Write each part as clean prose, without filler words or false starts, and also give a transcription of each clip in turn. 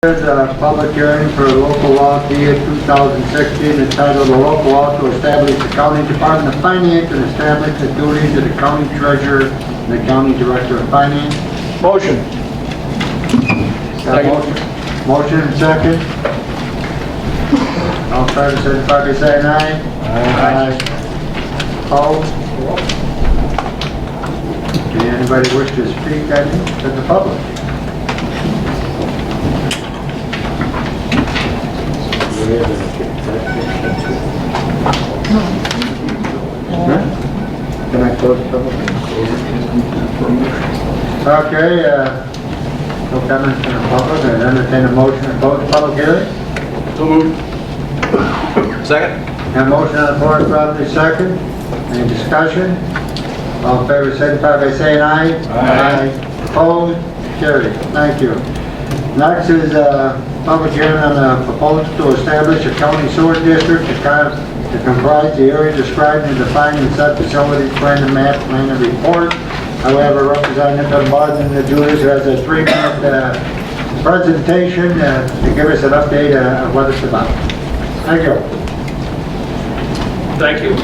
There's a public hearing for local law DA 2016 entitled "A Local Law to Establish the County Department of Finance and Establish the Duties of the County Treasurer and the County Director of Finance." Motion. Motion and second. All in favor, signify by saying aye. Aye. Opposed? Anybody wish to speak to the public? Can I close the public? Okay, no comments from the public. I entertain a motion to close the public hearing. So moved. Second. Have a motion on the floor, properly second. Any discussion? All in favor, signify by saying aye. Aye. Opposed? Carried. Thank you. Next is public hearing on the proposal to establish a county sewer district to comprise the area described and defined in said facility plan and map plan and report. I will have a representative Martin Julius who has a 3-minute presentation to give us an update of what it's about. Thank you. Thank you.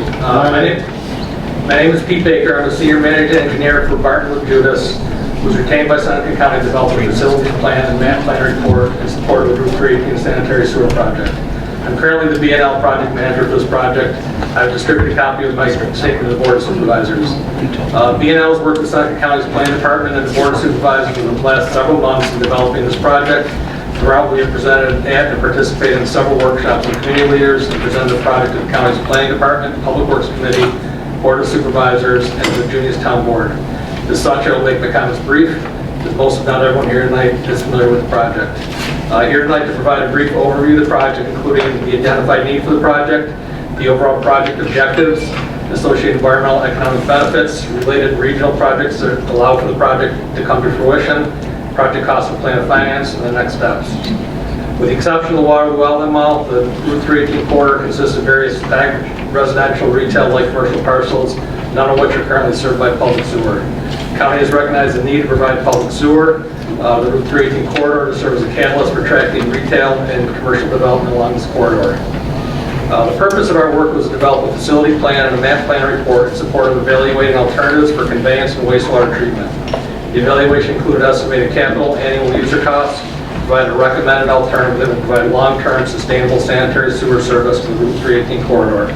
My name is Pete Baker. I'm a senior managing engineer for Barton Judas, who's retained by Seneca County to develop a facilities plan and map plan report in support of the Route 318 sanitary sewer project. I'm currently the B&L project manager for this project. I've distributed a copy of my statement to the Board of Supervisors. B&L has worked with Seneca County's Plan Department and the Board of Supervisors for the last several months in developing this project. Throughout, we have presented at and participated in several workshops with community leaders and presented the project to the county's Planning Department, Public Works Committee, Board of Supervisors, and the Junius Town Board. As such, I will make my comments brief, because most if not everyone here tonight is familiar with the project. Here tonight to provide a brief overview of the project, including the identified need for the project, the overall project objectives, associated environmental and economic benefits, related regional projects that allow for the project to come to fruition, project cost and plan of finance, and the next steps. With the exception of the water well and mall, the Route 318 corridor consists of various residential, retail, light commercial parcels, none of which are currently served by public sewer. The county has recognized the need to provide public sewer, the Route 318 corridor, to serve as a catalyst for attracting retail and commercial development along this corridor. The purpose of our work was to develop a facility plan and a map plan report in support of evaluating alternatives for conveyance and wastewater treatment. The evaluation included estimated capital, annual user costs, provide a recommended alternative that will provide long-term sustainable sanitary sewer service to the Route 318 corridor.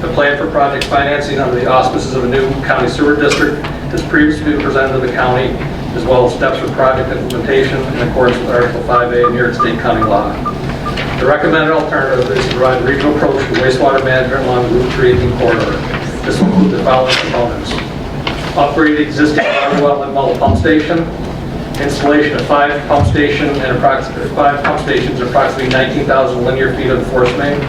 The plan for project financing under the auspices of a new county sewer district has previously been presented to the county, as well as steps for project implementation in accordance with Article 5A of New York State County Law. The recommended alternative is to provide a regional approach to wastewater management along the Route 318 corridor. This will include the following components: upgrade existing water well and mall pump station, installation of 5 pump stations and approximately 19,000 linear feet of force main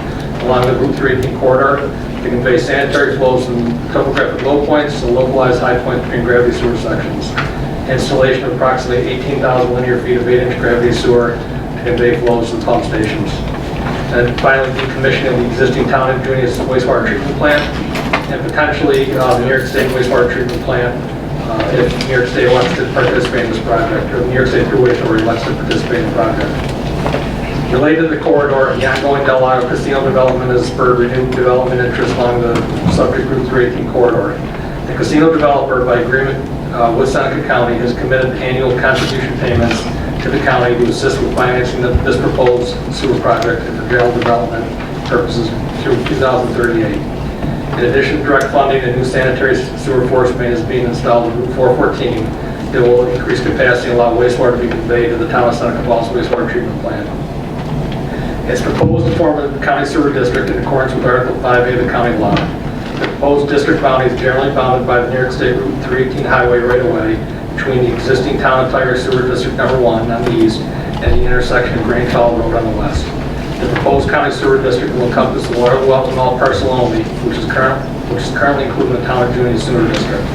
along the Route 318 corridor to convey sanitary flows from topographic low points to localized high points between gravity sewer sections. Installation of approximately 18,000 linear feet of 8-inch gravity sewer to convey flows to the pump stations. And finally, decommissioning of the existing town of Junius wastewater treatment plant and potentially the New York State wastewater treatment plant if New York State wants to participate in this project, or the New York State Thruway Authority wants to participate in the project. Related to the corridor, the ongoing Del Lago casino development has spurred renewed development interest along the subject Route 318 corridor. The casino developer, by agreement with Seneca County, has committed annual contribution payments to the county to assist with financing this proposed sewer project and for general development purposes through 2038. In addition to direct funding, a new sanitary sewer force main is being installed at Route 414 that will increase capacity and allow wastewater to be conveyed to the town of Seneca Falls wastewater treatment plant. It's proposed to form a county sewer district in accordance with Article 5A of the county law. The proposed district boundary is generally bounded by the New York State Route 318 highway right-of-way between the existing town of Tiger Sewer District Number 1 on the east and the intersection of Grange Hall Road on the west. The proposed county sewer district will encompass the water well and mall parcel only, which is currently included in the town of Junius sewer district.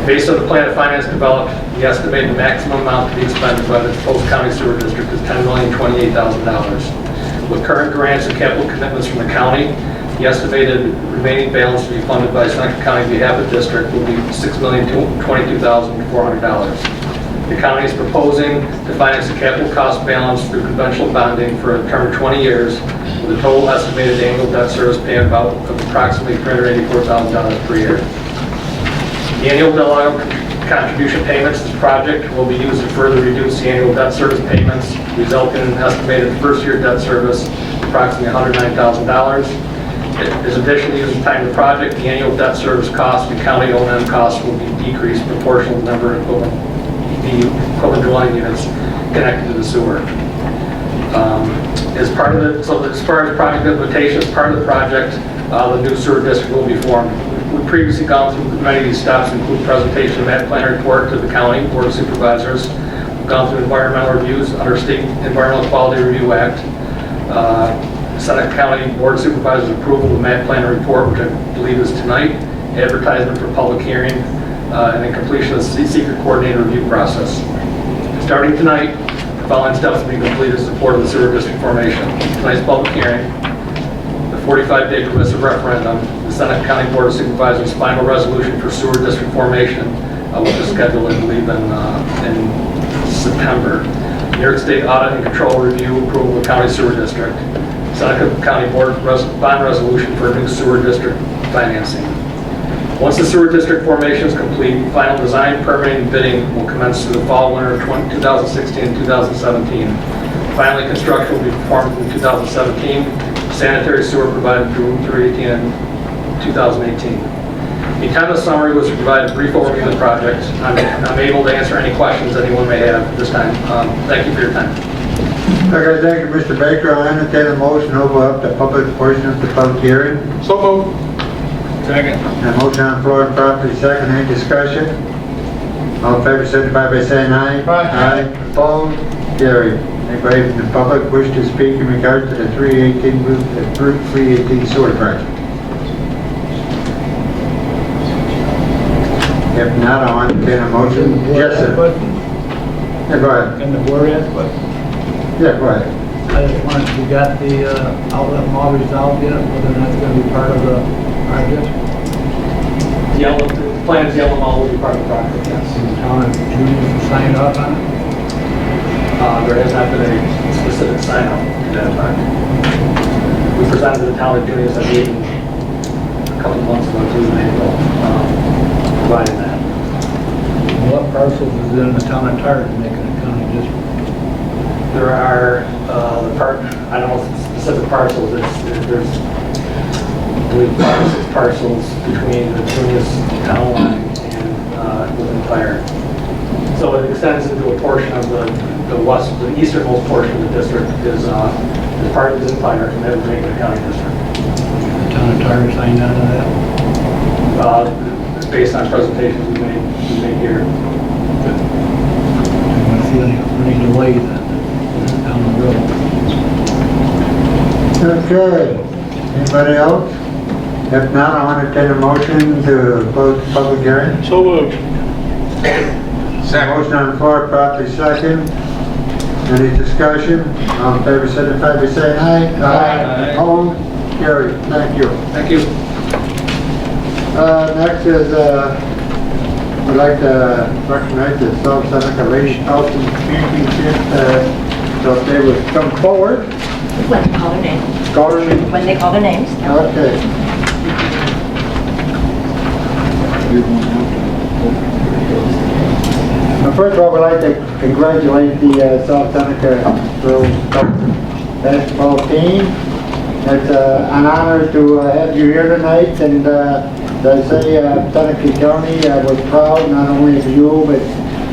Based on the plan of finance developed, the estimated maximum amount to be expended by the proposed county sewer district is $10,028,000. With current grants and capital commitments from the county, the estimated remaining balance to be funded by Seneca County on behalf of the district will be $6,022,400. The county is proposing to finance the capital cost balance through conventional bonding for a term of 20 years with a total estimated annual debt service payment of approximately $384,000 per year. The annual dollar contribution payments to the project will be used to further reduce the annual debt service payments, resulting in an estimated first-year debt service of approximately $109,000. As additionally used in time of the project, the annual debt service cost and county O&M costs will be decreased proportional to the number of equivalent dwelling units connected to the sewer. As part of the, so as far as project implementation, as part of the project, the new sewer district will be formed. We've previously gone through many of these steps, including presentation of that plan report to the county board of supervisors. We've gone through environmental reviews under State Environmental Quality Review Act. Seneca County Board of Supervisors approval of the MAP plan report, which I believe is tonight, advertisement for public hearing, and then completion of the secret coordinated review process. Starting tonight, the following steps will be completed in support of the sewer district formation. Tonight's public hearing, the 45-day permissive referendum, the Seneca County Board of Supervisors final resolution for sewer district formation, which is scheduled, I believe, in September. New York State Audit and Control Review approval of county sewer district. Seneca County Board bond resolution for new sewer district financing. Once the sewer district formation is complete, final design, permitting, and bidding will commence through the fall, winter of 2016 and 2017. Finally, construction will be performed in 2017. Sanitary sewer provided through Route 318 in 2018. The intent of the summary was to provide a brief overview of the project. I'm able to answer any questions anyone may have at this time. Thank you for your time. Okay, thank you, Mr. Baker. I'll entertain a motion to open up the public portion of the public hearing. So moved. Second. A motion on the floor and properly second. Any discussion? All in favor, signify by saying aye. Aye. Opposed? Carried. Anybody in the public wish to speak in regard to the 318 sewer project? If not, I'll entertain a motion. Yes, sir. Yeah, go ahead. Can the board ask questions? Yeah, go ahead. I just wanted, you got the outlet mall resolved yet, whether or not it's going to be part of the project? The plans yellow mall will be part of the project, yes. The town of Junius signed off on it? There has not been a specific sign off to that fact. We presented to the town of Junius, I believe, a couple of months ago, in April, providing that. What parcels is in the town of Tarrant making a county district? There are, I don't know specific parcels, there's, I believe, 5 or 6 parcels between the Junius town line and within Fire. So it extends into a portion of the easternmost portion of the district is part of in Fire, and that would make it a county district. The town of Tarrant signed on to that? It's based on presentations we made here. I want to see any delay then down the road. Okay. Anybody else? If not, I'll entertain a motion to close the public hearing. So moved. Motion on the floor, properly second. Any discussion? All in favor, signify by saying aye. Aye. Opposed? Carried. Thank you. Thank you. Next is, we'd like to recognize the South Seneca Ladies Housing Championship. So if they would come forward. When they call their names. Call their name. When they call their names. Okay. First of all, we'd like to congratulate the South Seneca girls basketball team. It's an honor to have you here tonight, and as I say, Seneca County was proud not only of you, but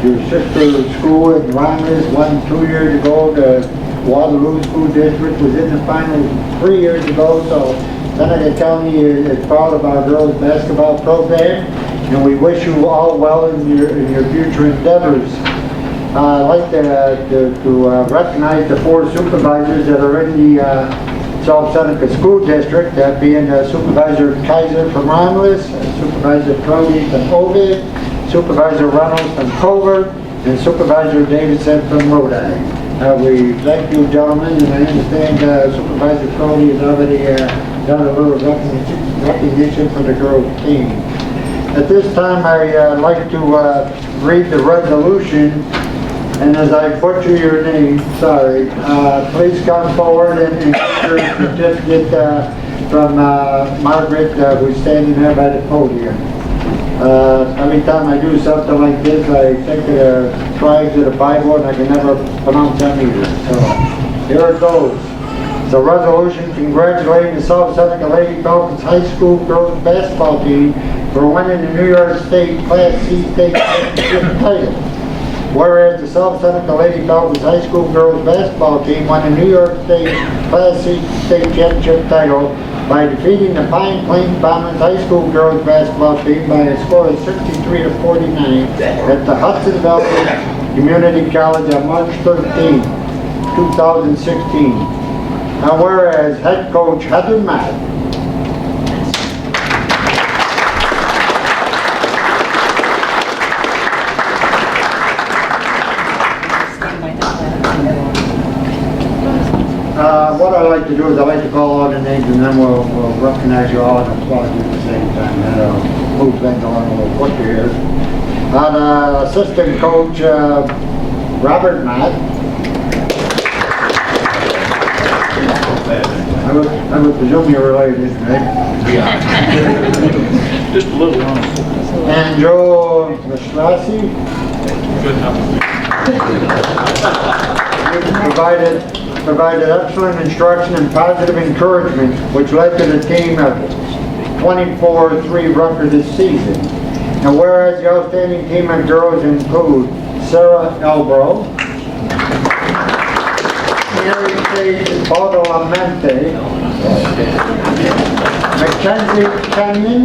your sister school in Romulus won 2 years ago. The Waterloo School District was in the finals 3 years ago, so Seneca County is proud of our girls basketball program, and we wish you all well in your future endeavors. I'd like to recognize the 4 supervisors that are in the South Seneca School District, that being Supervisor Kaiser from Romulus, Supervisor Crowley from Ovid, Supervisor Reynolds from Covert, and Supervisor Davidson from Lodi. We thank you, gentlemen, and I understand Supervisor Crowley has already done a little recognition for the girls' team. At this time, I'd like to read the resolution and as I butcher your name, sorry, please come forward and get your certificate from Margaret, who's standing there by the podium. Every time I do something like this, I think of the tribes of the Bible, and I can never pronounce them either. So here it goes. It's a resolution congratulating the South Seneca Lady Falcons High School girls basketball team for winning the New York State Class C state championship title. Whereas the South Seneca Lady Falcons High School girls basketball team won the New York State Class C state championship title by defeating the Pine Plains Bombers High School girls basketball team by a score of 63-49 at the Hudson Valley Community College on March 13, 2016. And whereas head coach Heather Matt what I like to do is I like to call all the names and then we'll recognize you all and applaud you at the same time. That'll move things along a little quicker here. Assistant coach Robert Matt. I would presume you're related, right? Yeah. Just a little one. And Joe Mastrasi. Good enough. Provided excellent instruction and positive encouragement, which led to the team of 24-3 record this season. And whereas the outstanding team of girls include Sarah Elbro, Mary Kate Badalamenti, Mackenzie Kenyon,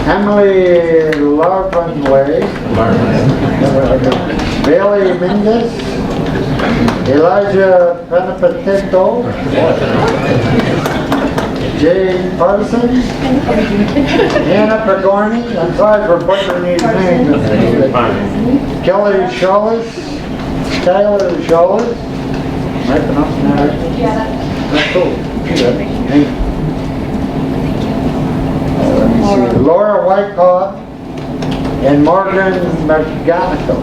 Emily Larvanway, Bailey Mingus, Elijah Penapetito, Jade Parsons, Anna Pagorni, I'm sorry for butchering these names, Kelly Shawless, Tyler Shawless, am I pronouncing that right? Yeah. That's cool. Let me see. Laura Whitecoff and Morgan McGonigal.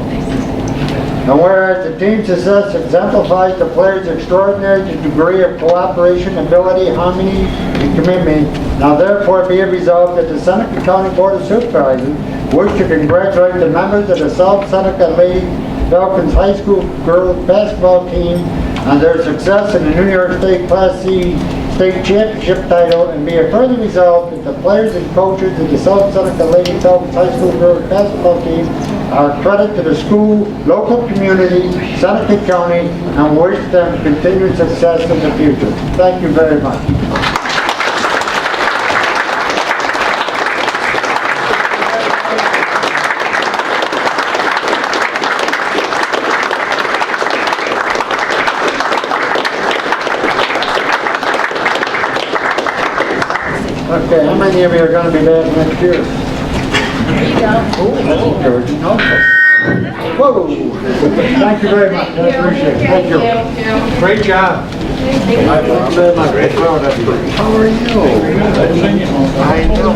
And whereas the team's success exemplifies the players' extraordinary degree of cooperation, ability, harmony, and commitment, now therefore be it resolved that the Seneca County Board of Supervisors wish to congratulate the members of the South Seneca Lady Falcons High School girls basketball team on their success in the New York State Class C state championship title, and be it further resolved that the players and coaches of the South Seneca Lady Falcons High School girls basketball team are a credit to the school, local community, Seneca County, and wish them continued success in the future. Thank you very much. Okay, how many of you are going to be back next year? There you go. Oh, that's encouraging also. Whoa! Thank you very much. I appreciate it. Thank you. Great job. Thank you very much. We're proud of you. How are you? I know.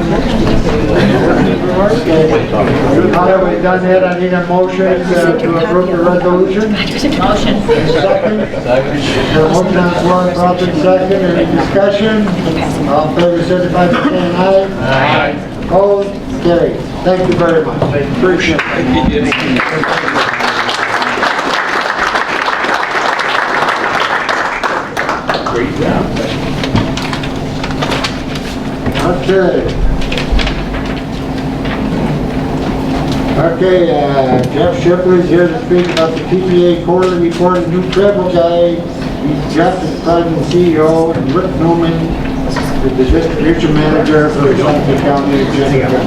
Now that we've done that, I need a motion to approve the resolution. Motion. Second. A motion on the floor, properly second. Any discussion? All in favor, signify by saying aye. Aye. Opposed? Carried. Thank you very much. I appreciate it. Great job. Okay. Okay, Jeff Shipley's here to speak about the PPA quarterly report and new travel guide. Jeff is President and CEO, and Rick Newman is the distribution manager for the Seneca County Seneca.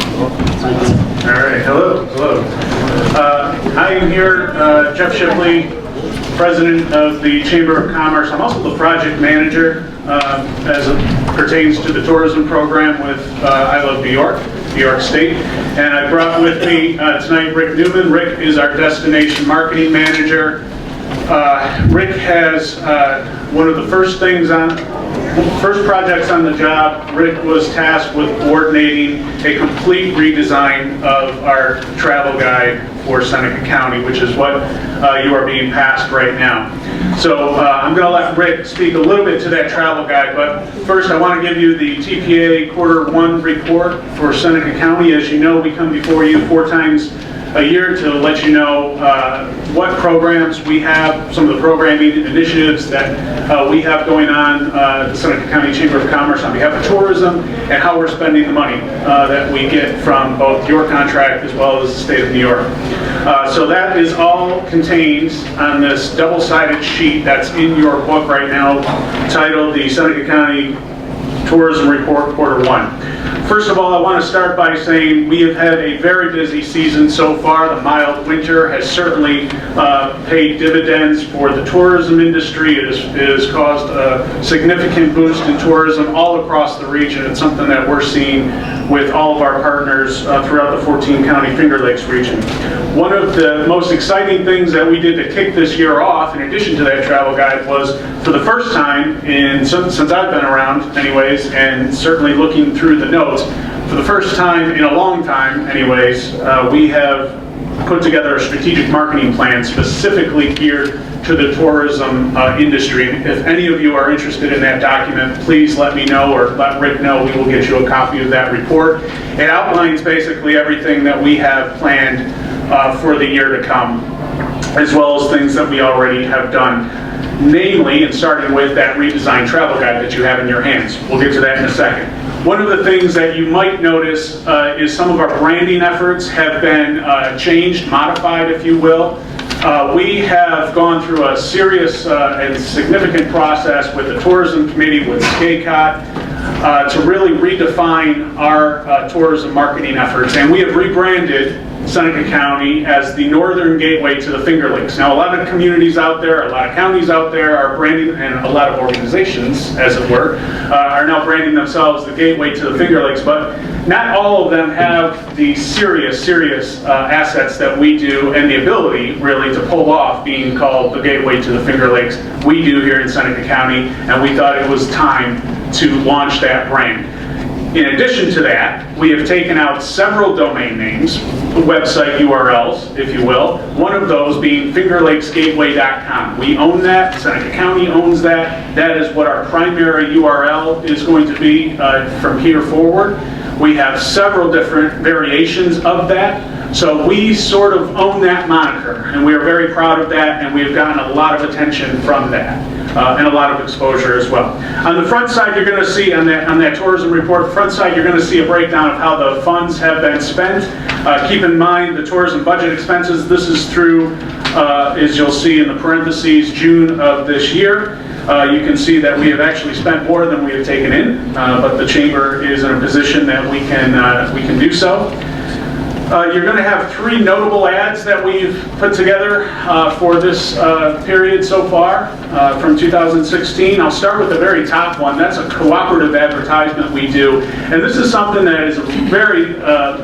All right, hello. I am here, Jeff Shipley, President of the Chamber of Commerce. I'm also the project manager as it pertains to the tourism program with I Love New York State. And I brought with me tonight Rick Newman. Rick is our destination marketing manager. Rick has one of the first things on first projects on the job, Rick was tasked with coordinating a complete redesign of our travel guide for Seneca County, which is what you are being passed right now. So I'm going to let Rick speak a little bit to that travel guide, but first I want to give you the TPA Q1 report for Seneca County. As you know, we come before you 4 times a year to let you know what programs we have, some of the programming initiatives that we have going on, the Seneca County Chamber of Commerce on behalf of tourism, and how we're spending the money that we get from both your contract as well as the state of New York. So that is all contained on this double-sided sheet that's in your book right now, titled the Seneca County Tourism Report Q1. First of all, I want to start by saying we have had a very busy season so far. The mild winter has certainly paid dividends for the tourism industry. It has caused a significant boost in tourism all across the region. It's something that we're seeing with all of our partners throughout the 14-county Finger Lakes region. One of the most exciting things that we did to kick this year off, in addition to that travel guide, was for the first time, since I've been around anyways, and certainly looking through the notes, for the first time in a long time anyways, we have put together a strategic marketing plan specifically geared to the tourism industry. If any of you are interested in that document, please let me know or let Rick know. We will get you a copy of that report. It outlines basically everything that we have planned for the year to come, as well as things that we already have done. Namely, and starting with that redesigned travel guide that you have in your hands. We'll get to that in a second. One of the things that you might notice is some of our branding efforts have been changed, modified, if you will. We have gone through a serious and significant process with the Tourism Committee, with SCACOT, to really redefine our tourism marketing efforts. And we have rebranded Seneca County as the northern gateway to the Finger Lakes. Now, a lot of communities out there, a lot of counties out there are branding, and a lot of organizations, as it were, are now branding themselves the gateway to the Finger Lakes, but not all of them have the serious assets that we do, and the ability, really, to pull off being called the gateway to the Finger Lakes. We do here in Seneca County, and we thought it was time to launch that brand. In addition to that, we have taken out several domain names, website URLs, if you will, one of those being fingerlakesgateway.com. We own that, Seneca County owns that. That is what our primary URL is going to be from here forward. We have several different variations of that, so we sort of own that moniker, and we are very proud of that, and we have gotten a lot of attention from that. And a lot of exposure as well. On the front side, you're going to see on that tourism report, front side, you're going to see a breakdown of how the funds have been spent. Keep in mind the tourism budget expenses. This is through, as you'll see in the parentheses, June of this year. You can see that we have actually spent more than we have taken in, but the chamber is in a position that we can do so. You're going to have 3 notable ads that we've put together for this period so far from 2016. I'll start with the very top one. That's a cooperative advertisement we do. And this is something that is very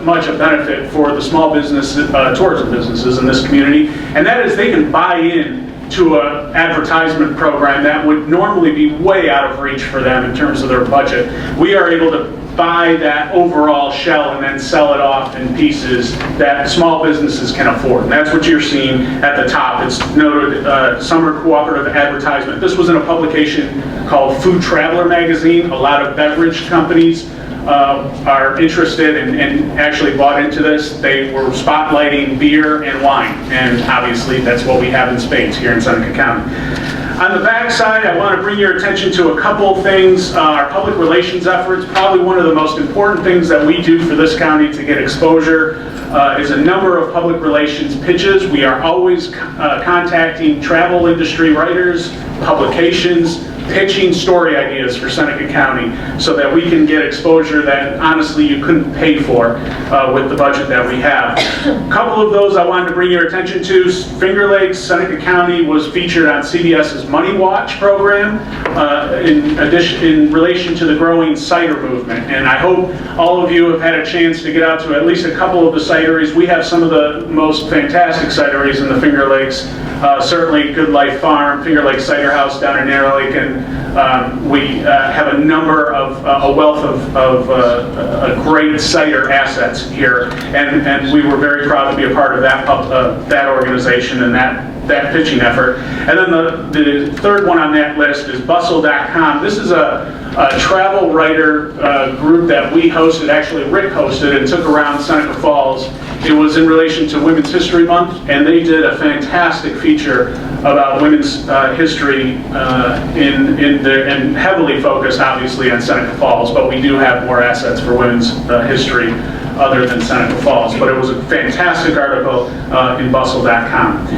much a benefit for the small business, tourism businesses in this community. And that is they can buy in to an advertisement program that would normally be way out of reach for them in terms of their budget. We are able to buy that overall shell and then sell it off in pieces that small businesses can afford. And that's what you're seeing at the top. It's noted Summer Cooperative Advertisement. This was in a publication called Food Traveler Magazine. A lot of beverage companies are interested and actually bought into this. They were spotlighting beer and wine, and obviously that's what we have in spades here in Seneca County. On the back side, I want to bring your attention to a couple things. Our public relations efforts, probably one of the most important things that we do for this county to get exposure is a number of public relations pitches. We are always contacting travel industry writers, publications, pitching story ideas for Seneca County so that we can get exposure that honestly you couldn't pay for with the budget that we have. A couple of those I wanted to bring your attention to. Finger Lakes, Seneca County was featured on CBS's Money Watch program in relation to the growing cider movement. And I hope all of you have had a chance to get out to at least a couple of the cideries. We have some of the most fantastic cideries in the Finger Lakes. certainly Good Life Farm, Finger Lake Cider House down in Narrow Lake, and we have a number of, a wealth of great cider assets here, and we were very proud to be a part of that organization and that pitching effort. And then the third one on that list is Bustle.com. This is a travel writer group that we hosted, actually Rick hosted, and took around Seneca Falls. It was in relation to Women's History Month, and they did a fantastic feature about women's history and heavily focused, obviously, on Seneca Falls, but we do have more assets for women's history other than Seneca Falls. But it was a fantastic article in Bustle.com.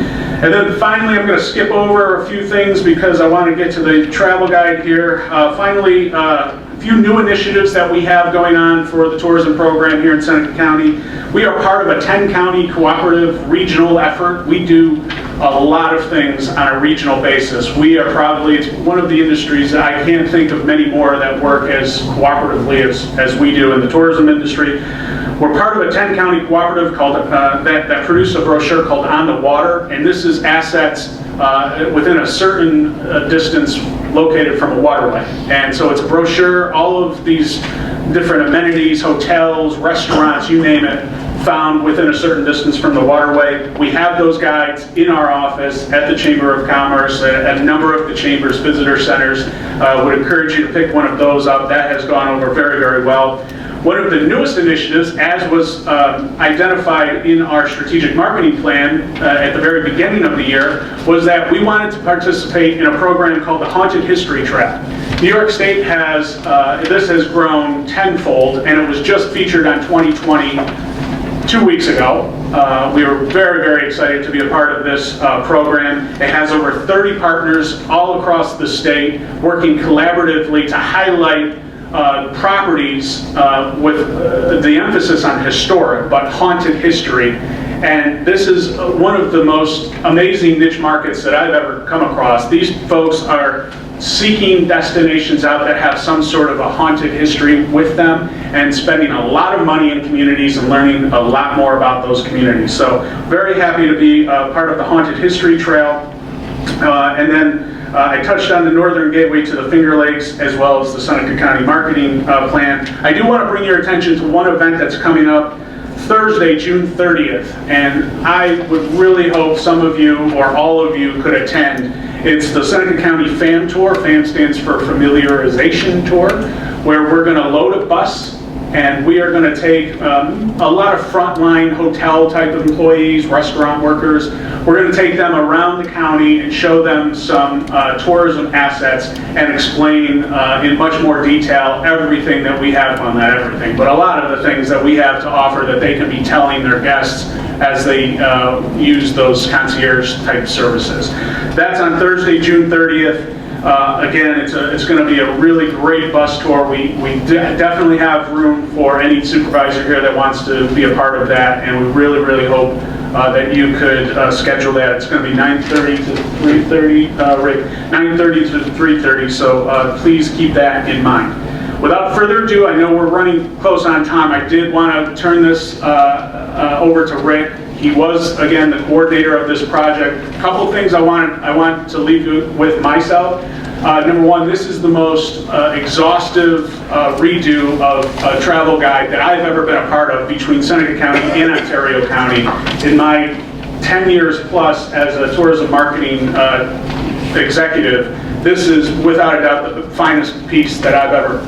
And then finally, I'm going to skip over a few things because I want to get to the travel guide here. Finally, a few new initiatives that we have going on for the tourism program here in Seneca County. We are part of a 10-county cooperative regional effort. We do a lot of things on a regional basis. We are probably, it's one of the industries that I can't think of many more that work as cooperatively as we do in the tourism industry. We're part of a 10-county cooperative called that produced a brochure called On the Water, and this is assets within a certain distance located from a waterway. And so it's a brochure, all of these different amenities, hotels, restaurants, you name it, found within a certain distance from the waterway. We have those guides in our office at the Chamber of Commerce, at a number of the Chamber's visitor centers. Would encourage you to pick one of those up. That has gone over very, very well. One of the newest initiatives, as was identified in our strategic marketing plan at the very beginning of the year, was that we wanted to participate in a program called the Haunted History Trail. New York State has, this has grown tenfold, and it was just featured on 2020 2 weeks ago. We were very, very excited to be a part of this program. It has over 30 partners all across the state working collaboratively to highlight properties with the emphasis on historic but haunted history. And this is one of the most amazing niche markets that I've ever come across. These folks are seeking destinations out that have some sort of a haunted history with them and spending a lot of money in communities and learning a lot more about those communities. So very happy to be part of the Haunted History Trail. And then I touched on the Northern Gateway to the Finger Lakes as well as the Seneca County Marketing Plan. I do want to bring your attention to one event that's coming up Thursday, June 30th, and I would really hope some of you or all of you could attend. It's the Seneca County FAM Tour. FAM stands for Familiarization Tour, where we're going to load a bus and we are going to take a lot of frontline hotel type of employees, restaurant workers. We're going to take them around the county and show them some tourism assets and explain in much more detail everything that we have on that, everything, but a lot of the things that we have to offer that they can be telling their guests as they use those concierge type services. That's on Thursday, June 30th. Again, it's going to be a really great bus tour. We definitely have room for any supervisor here that wants to be a part of that, and we really, really hope that you could schedule that. It's going to be 9:30 to 3:30, Rick, 9:30 to 3:30, so please keep that in mind. Without further ado, I know we're running close on time. I did want to turn this over to Rick. He was, again, the coordinator of this project. A couple things I want to leave you with myself. Number one, this is the most exhaustive redo of a travel guide that I've ever been a part of between Seneca County and Ontario County in my 10 years plus as a tourism marketing executive. This is, without a doubt, the finest piece that I've ever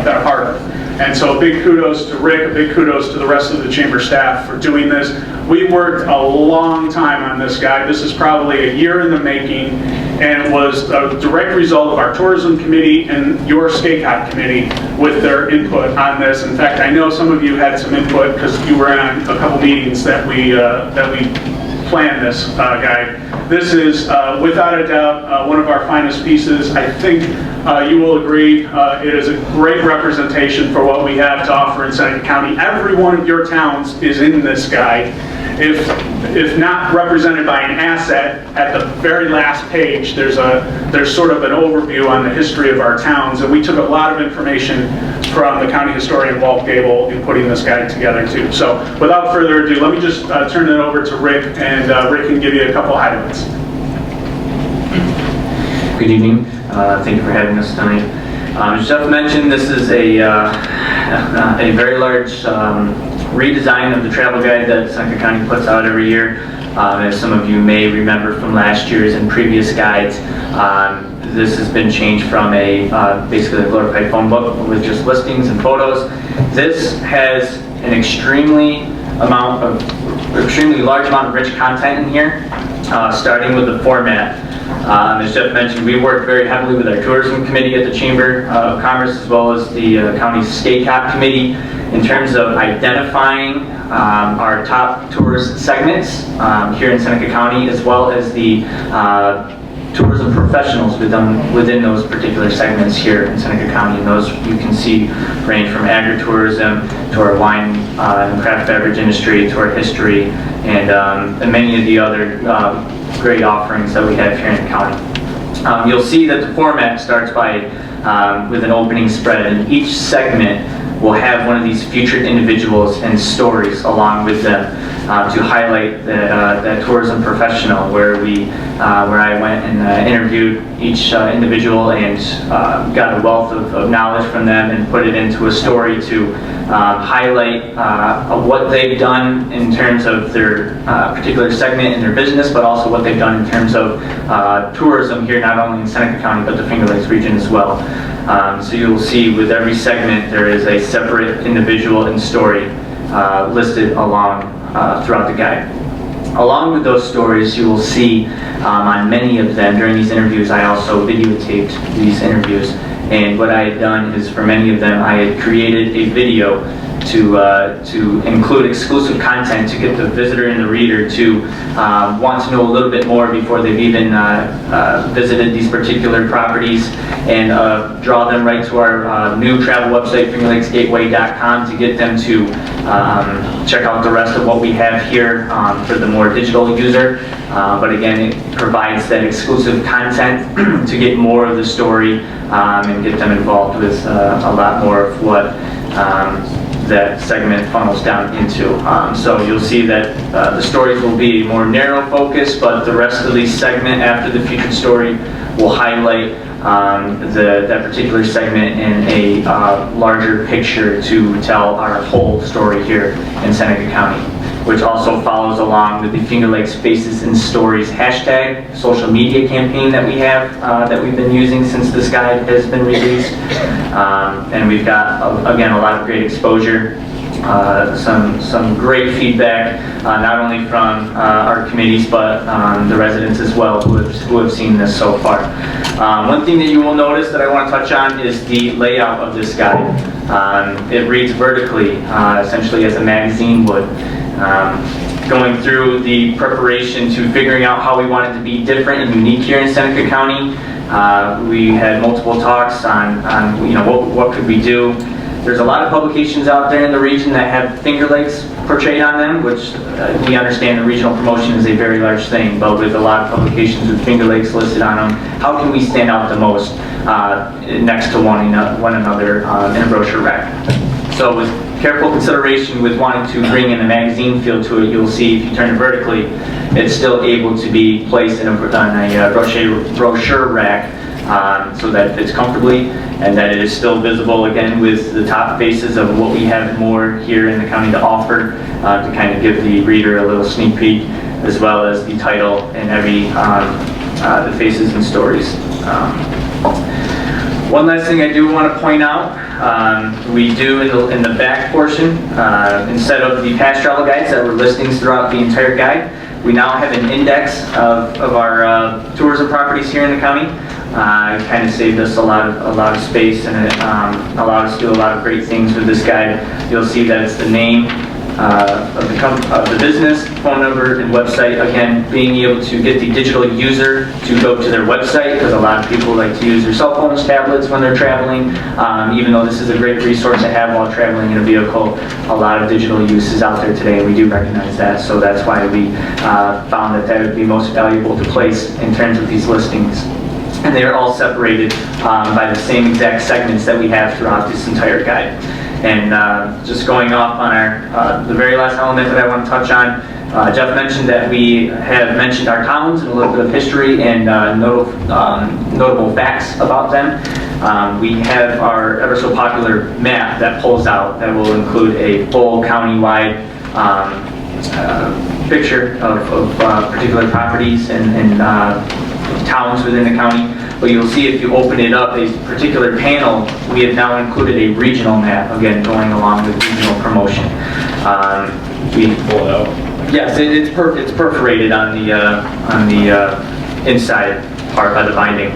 been a part of. And so a big kudos to Rick, a big kudos to the rest of the Chamber staff for doing this. We worked a long time on this guide. This is probably a year in the making, and it was a direct result of our tourism committee and your SCACOT committee with their input on this. In fact, I know some of you had some input because you were on a couple meetings that we planned this guide. This is, without a doubt, one of our finest pieces. I think you will agree it is a great representation for what we have to offer in Seneca County. Every one of your towns is in this guide. If not represented by an asset, at the very last page, there's sort of an overview on the history of our towns, and we took a lot of information from the county historian Walt Gable in putting this guide together too. So without further ado, let me just turn it over to Rick, and Rick can give you a couple highlights. Good evening. Thank you for having us tonight. As Jeff mentioned, this is a very large redesign of the travel guide that Seneca County puts out every year. As some of you may remember from last year's and previous guides, this has been changed from a basically a glorified phone book with just listings and photos. This has an extremely large amount of rich content in here, starting with the format. As Jeff mentioned, we work very heavily with our tourism committee at the Chamber of Commerce, as well as the county's state cap committee, in terms of identifying our top tourist segments here in Seneca County, as well as the tourism professionals within those particular segments here in Seneca County. And those you can see range from agritourism to our wine and craft beverage industry to our history and many of the other great offerings that we have here in the county. You'll see that the format starts by with an opening spread, and each segment will have one of these featured individuals and stories along with them to highlight that tourism professional, where I went and interviewed each individual and got a wealth of knowledge from them and put it into a story to highlight what they've done in terms of their particular segment in their business, but also what they've done in terms of tourism here, not only in Seneca County, but the Finger Lakes region as well. So you'll see with every segment there is a separate individual and story listed along throughout the guide. Along with those stories, you will see on many of them during these interviews, I also videotaped these interviews. And what I had done is, for many of them, I had created a video to include exclusive content to get the visitor and the reader to want to know a little bit more before they've even visited these particular properties, and draw them right to our new travel website, fingerlakesgateway.com, to get them to check out the rest of what we have here for the more digital user. But again, it provides that exclusive content to get more of the story and get them involved with a lot more of what that segment funnels down into. So you'll see that the stories will be more narrow focus, but the rest of the segment after the featured story will highlight that particular segment in a larger picture to tell our whole story here in Seneca County, which also follows along with the Finger Lakes Faces and Stories hashtag social media campaign that we have, that we've been using since this guide has been released. And we've got, again, a lot of great exposure, some great feedback, not only from our committees, but the residents as well who have seen this so far. One thing that you will notice that I want to touch on is the layout of this guide. It reads vertically, essentially as a magazine would. Going through the preparation to figuring out how we wanted to be different and unique here in Seneca County, we had multiple talks on what could we do. There's a lot of publications out there in the region that have Finger Lakes portrayed on them, which we understand the regional promotion is a very large thing, but with a lot of publications with Finger Lakes listed on them, how can we stand out the most next to one another in a brochure rack? So with careful consideration with wanting to bring in a magazine feel to it, you'll see if you turn it vertically, it's still able to be placed in a brochure rack so that it fits comfortably and that it is still visible, again, with the top faces of what we have more here in the county to offer, to kind of give the reader a little sneak peek, as well as the title and every the faces and stories. One last thing I do want to point out, we do in the back portion, instead of the past travel guides that were listings throughout the entire guide, we now have an index of our tourism properties here in the county. It kind of saved us a lot of space, and it allowed us to do a lot of great things with this guide. You'll see that it's the name of the business, phone number, and website. Again, being able to get the digital user to go to their website, because a lot of people like to use their cell phones, tablets when they're traveling. Even though this is a great resource to have while traveling in a vehicle, a lot of digital use is out there today, and we do recognize that. So that's why we found that would be most valuable to place in terms of these listings. And they are all separated by the same exact segments that we have throughout this entire guide. And just going off on the very last element that I want to touch on, Jeff mentioned that we have mentioned our towns and a little bit of history and notable facts about them. We have our ever so popular map that pulls out that will include a full county-wide picture of particular properties and towns within the county. But you'll see if you open it up, a particular panel, we have now included a regional map, again, going along with regional promotion. We pull it out. Yes, it's perforated on the inside part by the binding.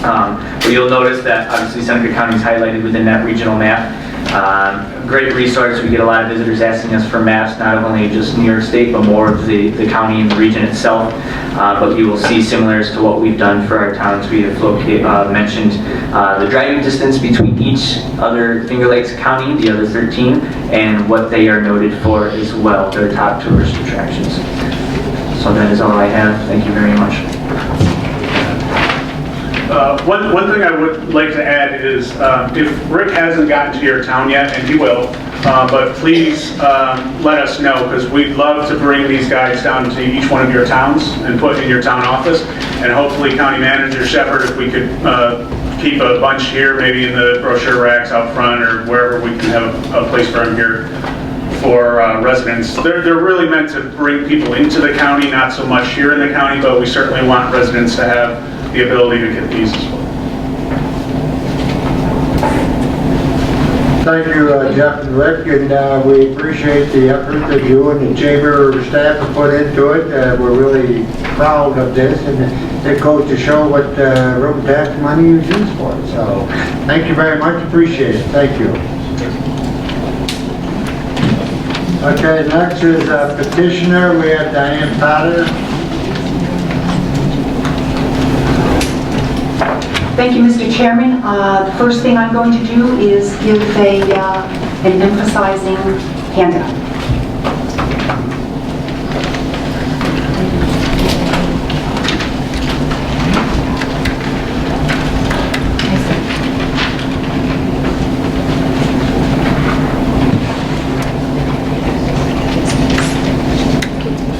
But you'll notice that obviously Seneca County is highlighted within that regional map. Great resource. We get a lot of visitors asking us for maps, not only just New York State, but more of the county and the region itself. But you will see similars to what we've done for our towns. We have mentioned the driving distance between each other Finger Lakes County, the other 13, and what they are noted for as well, their top tourist attractions. So that is all I have. Thank you very much. One thing I would like to add is if Rick hasn't gotten to your town yet, and he will, but please let us know, because we'd love to bring these guys down to each one of your towns and put in your town office, and hopefully County Manager Shepherd, if we could keep a bunch here, maybe in the brochure racks out front or wherever we can have a place for them here for residents. They're really meant to bring people into the county, not so much here in the county, but we certainly want residents to have the ability to get these as well. Thank you, Jeff and Rick, and we appreciate the effort that you and the chamber staff have put into it. We're really proud of this, and it goes to show what road tax money is used for. So, thank you very much. Appreciate it. Thank you. Okay, next is petitioner. We have Diane Potter. Thank you, Mr. Chairman. The first thing I'm going to do is give an emphasizing handout.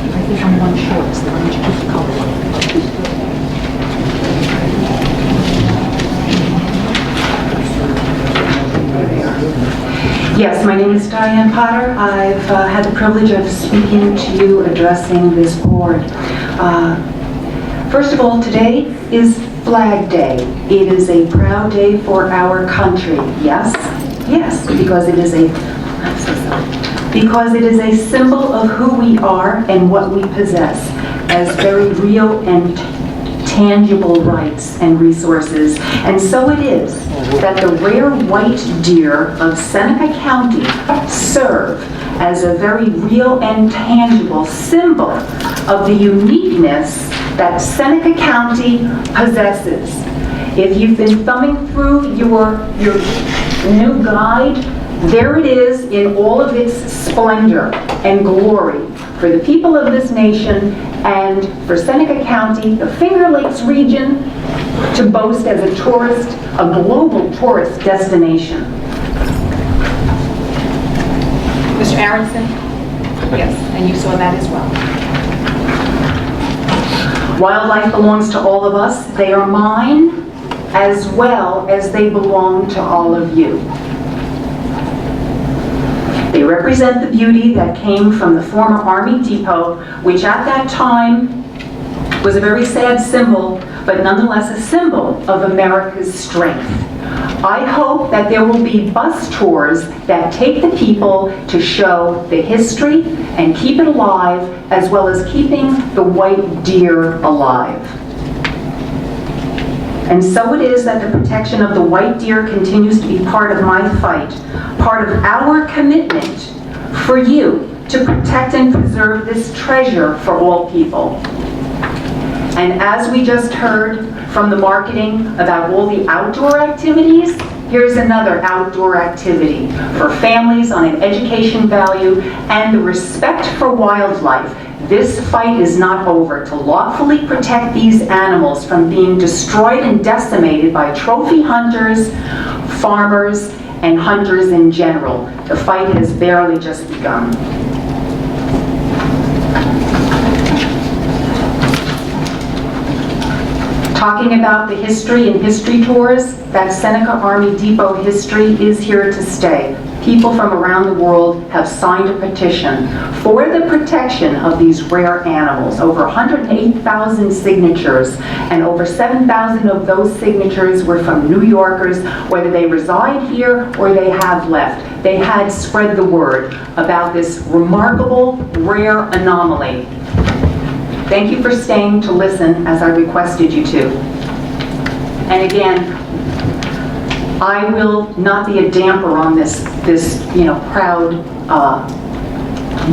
I think I'm one short, so why don't you keep the color one? Yes, my name is Diane Potter. I've had the privilege of speaking to you, addressing this board. First of all, today is Flag Day. It is a proud day for our country. Yes? Yes, because it is I'm so sorry. Because it is a symbol of who we are and what we possess as very real and tangible rights and resources. And so it is that the rare white deer of Seneca County serve as a very real and tangible symbol of the uniqueness that Seneca County possesses. If you've been thumbing through your new guide, there it is in all of its splendor and glory for the people of this nation and for Seneca County, the Finger Lakes region, to boast as a global tourist destination. Mr. Aronson? Yes, and you saw that as well. Wildlife belongs to all of us. They are mine as well as they belong to all of you. They represent the beauty that came from the former Army Depot, which at that time was a very sad symbol, but nonetheless a symbol of America's strength. I hope that there will be bus tours that take the people to show the history and keep it alive, as well as keeping the white deer alive. And so it is that the protection of the white deer continues to be part of my fight, part of our commitment for you to protect and preserve this treasure for all people. And as we just heard from the marketing about all the outdoor activities, here's another outdoor activity for families on an education value and the respect for wildlife. This fight is not over to lawfully protect these animals from being destroyed and decimated by trophy hunters, farmers, and hunters in general. The fight has barely just begun. talking about the history and history tours, that Seneca Army Depot history is here to stay. People from around the world have signed a petition for the protection of these rare animals. Over 108,000 signatures, and over 7,000 of those signatures were from New Yorkers, whether they reside here or they have left. They had spread the word about this remarkable, rare anomaly. Thank you for staying to listen as I requested you to. And again, I will not be a damper on this proud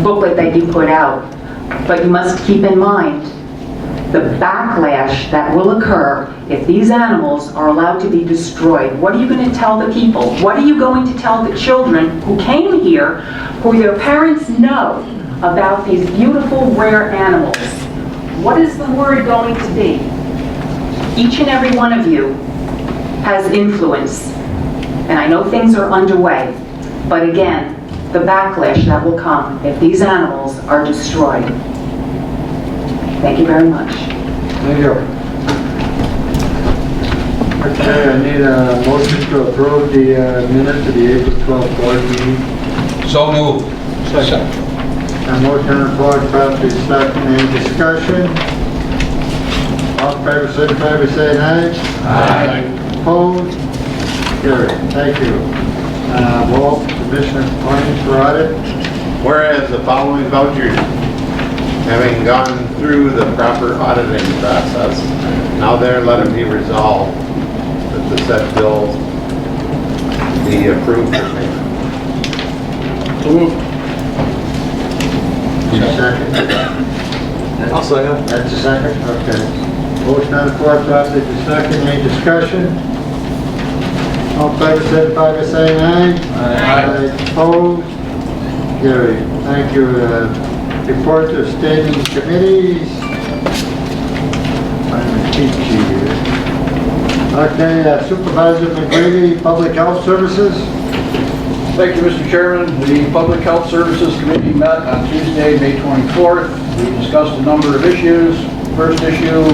booklet that you put out, but you must keep in mind the backlash that will occur if these animals are allowed to be destroyed. What are you going to tell the people? What are you going to tell the children who came here, who their parents know about these beautiful, rare animals? What is the word going to be? Each and every one of you has influence. And I know things are underway, but again, the backlash that will come if these animals are destroyed. Thank you very much. Thank you. Okay, I need a motion to approve the minutes of the April 12th board meeting. So moved. Second. A motion on the floor, properly second. Any discussion? All in favor, signify by saying aye. Aye. Opposed? Carried. Thank you. Wolf, Commissioner Claims for audit. Whereas the following vouchers, having gone through the proper auditing process, now there let it be resolved that the said bills be approved for payment. So moved. Need a second? I'll second. That's a second? Okay. Motion on the floor, properly second. Any discussion? All in favor, signify by saying aye. Aye. Opposed? Carried. Thank you. Report to standing committees. I'm a cheat sheet here. Okay, Supervisor McGrady, Public Health Services. Thank you, Mr. Chairman. The Public Health Services Committee met on Tuesday, May 24th. We discussed a number of issues. First issue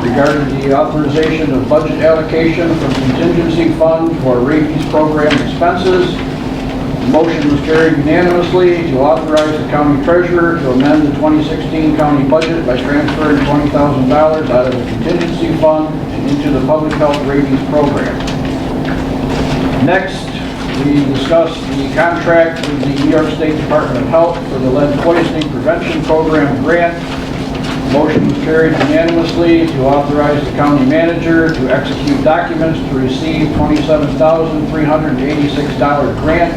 regarding the authorization of budget allocation from contingency fund for rabies program expenses. The motion was carried unanimously to authorize the county treasurer to amend the 2016 county budget by transferring $20,000 out of the contingency fund and into the public health rabies program. Next, we discussed the contract with the New York State Department of Health for the lead poisoning prevention program grant. Motion was carried unanimously to authorize the county manager to execute documents to receive $27,386 grant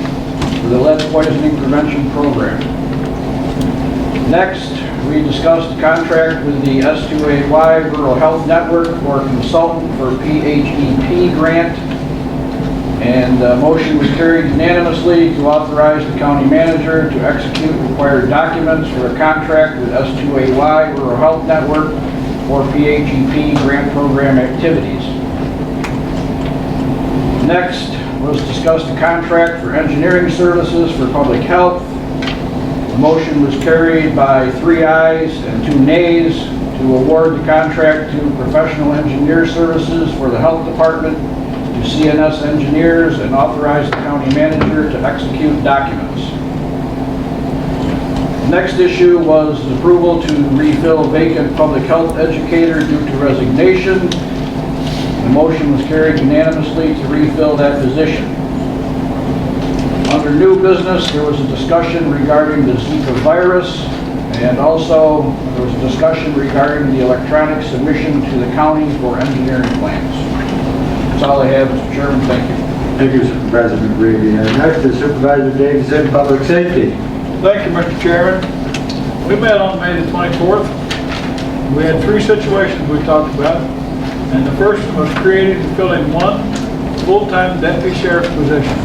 for the lead poisoning prevention program. Next, we discussed the contract with the S2AY Rural Health Network for a consultant for PHEP grant. And the motion was carried unanimously to authorize the county manager to execute required documents for a contract with S2AY Rural Health Network for PHEP grant program activities. Next was discussed a contract for engineering services for public health. The motion was carried by 3 ayes and 2 nays to award the contract to professional engineer services for the health department to CNS engineers and authorize the county manager to execute documents. The next issue was approval to refill vacant public health educator due to resignation. The motion was carried unanimously to refill that position. Under new business, there was a discussion regarding the Zika virus, and also there was a discussion regarding the electronic submission to the county for engineering plans. That's all I have, Mr. Chairman. Thank you. Thank you, Supervisor McGrady. Next is Supervisor Davidson, Public Safety. Thank you, Mr. Chairman. We met on May the 24th. We had 3 situations we talked about, and the first one was creating and filling 1 full-time deputy sheriff's position.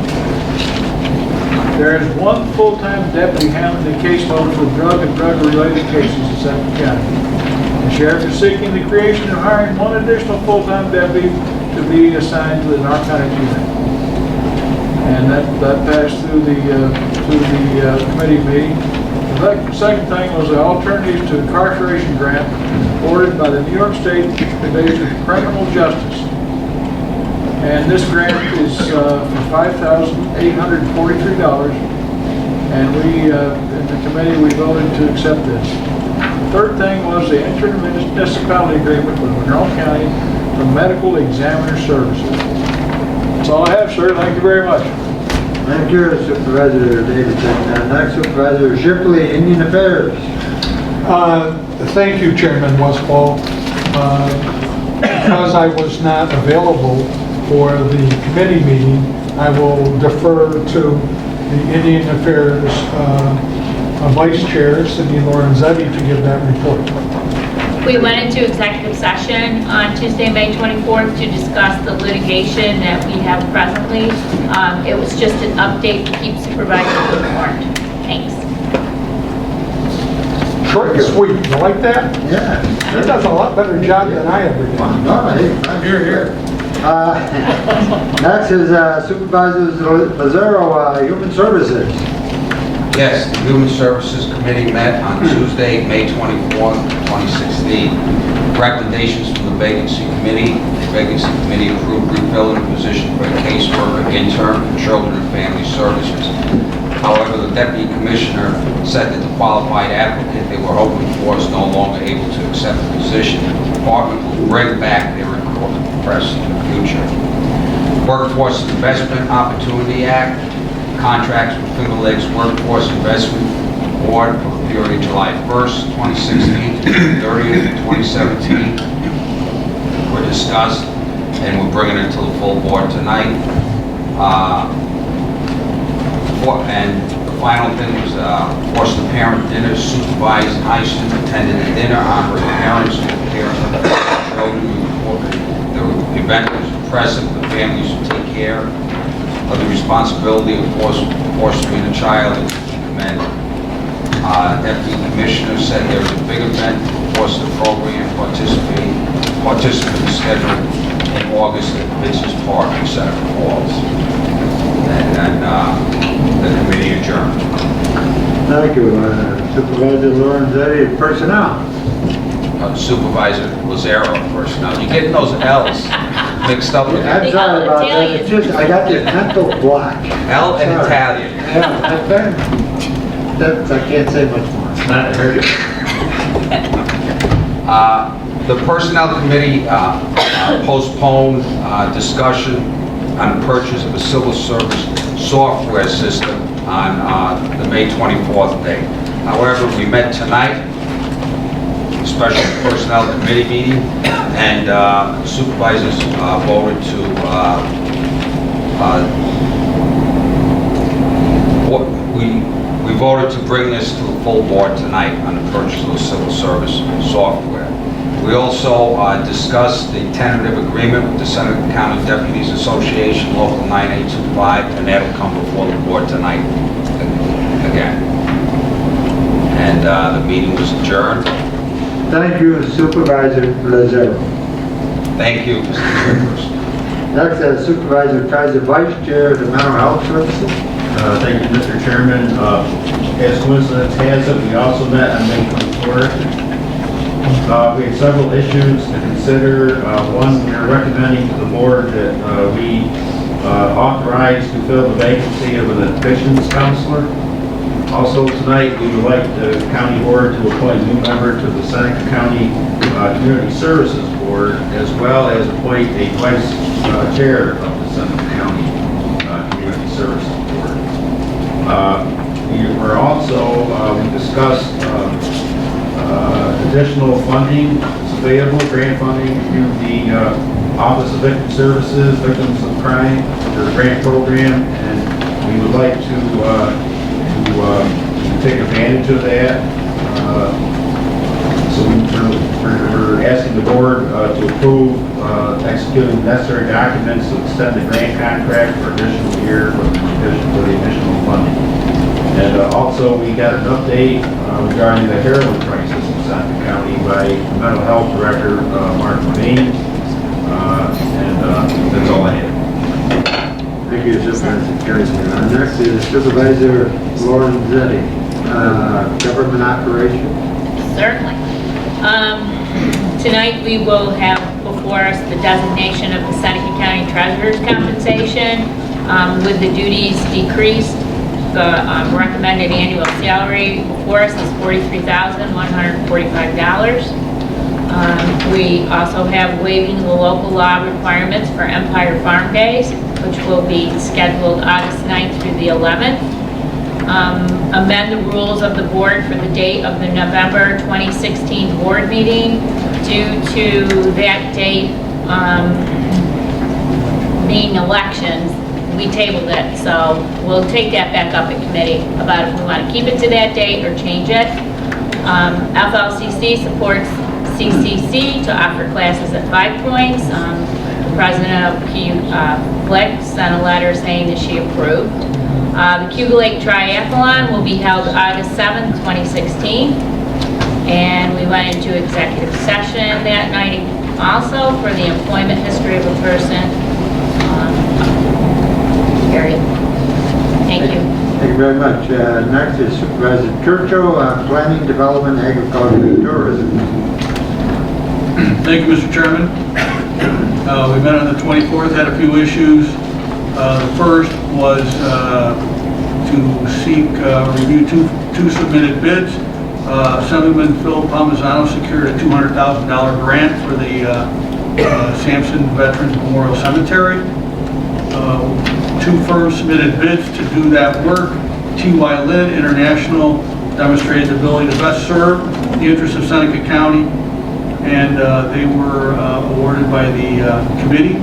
There is 1 full-time deputy handling the caseload for drug and drug-related cases in Seneca County. The sheriff is seeking the creation of hiring 1 additional full-time deputy to be assigned to the narcotics unit. And that passed through the committee meeting. The second thing was the alternative to incarceration grant awarded by the New York State Division of Criminal Justice. And this grant is for $5,843. And we, in the committee, we voted to accept this. The third thing was the intermunicipality agreement with Monroe County for medical examiner services. That's all I have, sir. Thank you very much. Thank you, Supervisor Davidson. Next, Supervisor Shipley, Indian Affairs. Thank you, Chairman Westfall. Because I was not available for the committee meeting, I will defer to the Indian Affairs Vice Chair, Cindy Lorenzetti, to give that report. We went into executive session on Tuesday, May 24th to discuss the litigation that we have presently. It was just an update to keep supervisors informed. Thanks. Short and sweet, you like that? Yeah. He does a lot better job than I ever did. Here. Next is Supervisor Lazaro, Human Services. Yes, the Human Services Committee met on Tuesday, May 24th, 2016. Recommendations from the Vacancy Committee. The Vacancy Committee approved refilling the position for a caseworker intern for Children and Family Services. However, the Deputy Commissioner said that the qualified applicant they were hoping for is no longer able to accept the position. The department will bring back their request in the future. Workforce Investment Opportunity Act. Contracts with Finger Lakes Workforce Investment Board for the period July 1st, 2016 to June 30th, 2017 were discussed, and we're bringing it to the full board tonight. And the final thing was forced the parent dinner. Supervised Heisen attended a dinner on her parents and parents of the children. The event was impressive. The families would take care of the responsibility of fostering a child and commended. Deputy Commissioner said there was a big event to foster program participants scheduled in August at Vincent's Park in Seneca Falls. And then the committee adjourned. Thank you, Supervisor Lorenzetti, Personnel. Supervisor Lazaro, Personnel. You're getting those L's mixed up with I'm sorry about that. It's just, I got this mental block. L and Sorry. Italian. Yeah, I can't say much more. The Personnel Committee postponed discussion on the purchase of a civil service software system on the May 24th date. However, we met tonight, a special Personnel Committee meeting, and supervisors voted to we voted to bring this to the full board tonight on the purchase of the civil service software. We also discussed the tentative agreement with the Seneca County Deputies Association, Local 9825, and that'll come before the board tonight again. And the meeting was adjourned. Thank you, Supervisor Lazaro. Thank you, Mr. Chairperson. Next is Supervisor Kaiser, Vice Chair of the Mental Health Services. Thank you, Mr. Chairman. As coincidence has it, we also met on May 24th. We had several issues to consider. One, we are recommending to the board that we authorize to fill the vacancy of an addictions counselor. Also tonight, we would like the county board to appoint a new member to the Seneca County Community Services Board, as well as appoint a vice chair of the Seneca County Community Services Board. We were also, we discussed additional funding, available grant funding through the Office of Victim Services, Victims of Crime, their grant program, and we would like to take advantage of that. So we're asking the board to approve executing the necessary documents to extend the grant contract for an additional year for the additional funding. And also we got an update regarding the heroin crisis in Seneca County by Mental Health Director Mark Levine. And that's all I have. Thank you, Supervisor Kaiser. Next is Supervisor Lorenzetti. government operation. Certainly. Tonight, we will have before us the designation of the Seneca County Treasurer's compensation with the duties decreased. The recommended annual salary before us is $43,145. We also have waiving the local law requirements for Empire Farm Days, which will be scheduled August 9th through the 11th. Amend the rules of the board for the date of the November 2016 board meeting due to that date being elections. We tabled it, so we'll take that back up in committee about if we want to keep it to that date or change it. FLCC supports CCC to offer classes at 5 points. The president of Flick sent a letter saying that she approved. The Cuba Lake Triathlon will be held August 7th, 2016. And we went into executive session that night also for the employment history of a person. Period. Thank you. Thank you very much. Next is Supervisor Churchill, Planning, Development, Agriculture, and Tourism. Thank you, Mr. Chairman. We met on the 24th, had a few issues. The first was to seek review two submitted bids. Assemblyman Phil Palmisano secured a $200,000 grant for the Sampson Veterans Memorial Cemetery. Two firms submitted bids to do that work. T.Y. Lynn International demonstrated the ability to best serve the interests of Seneca County, and they were awarded by the committee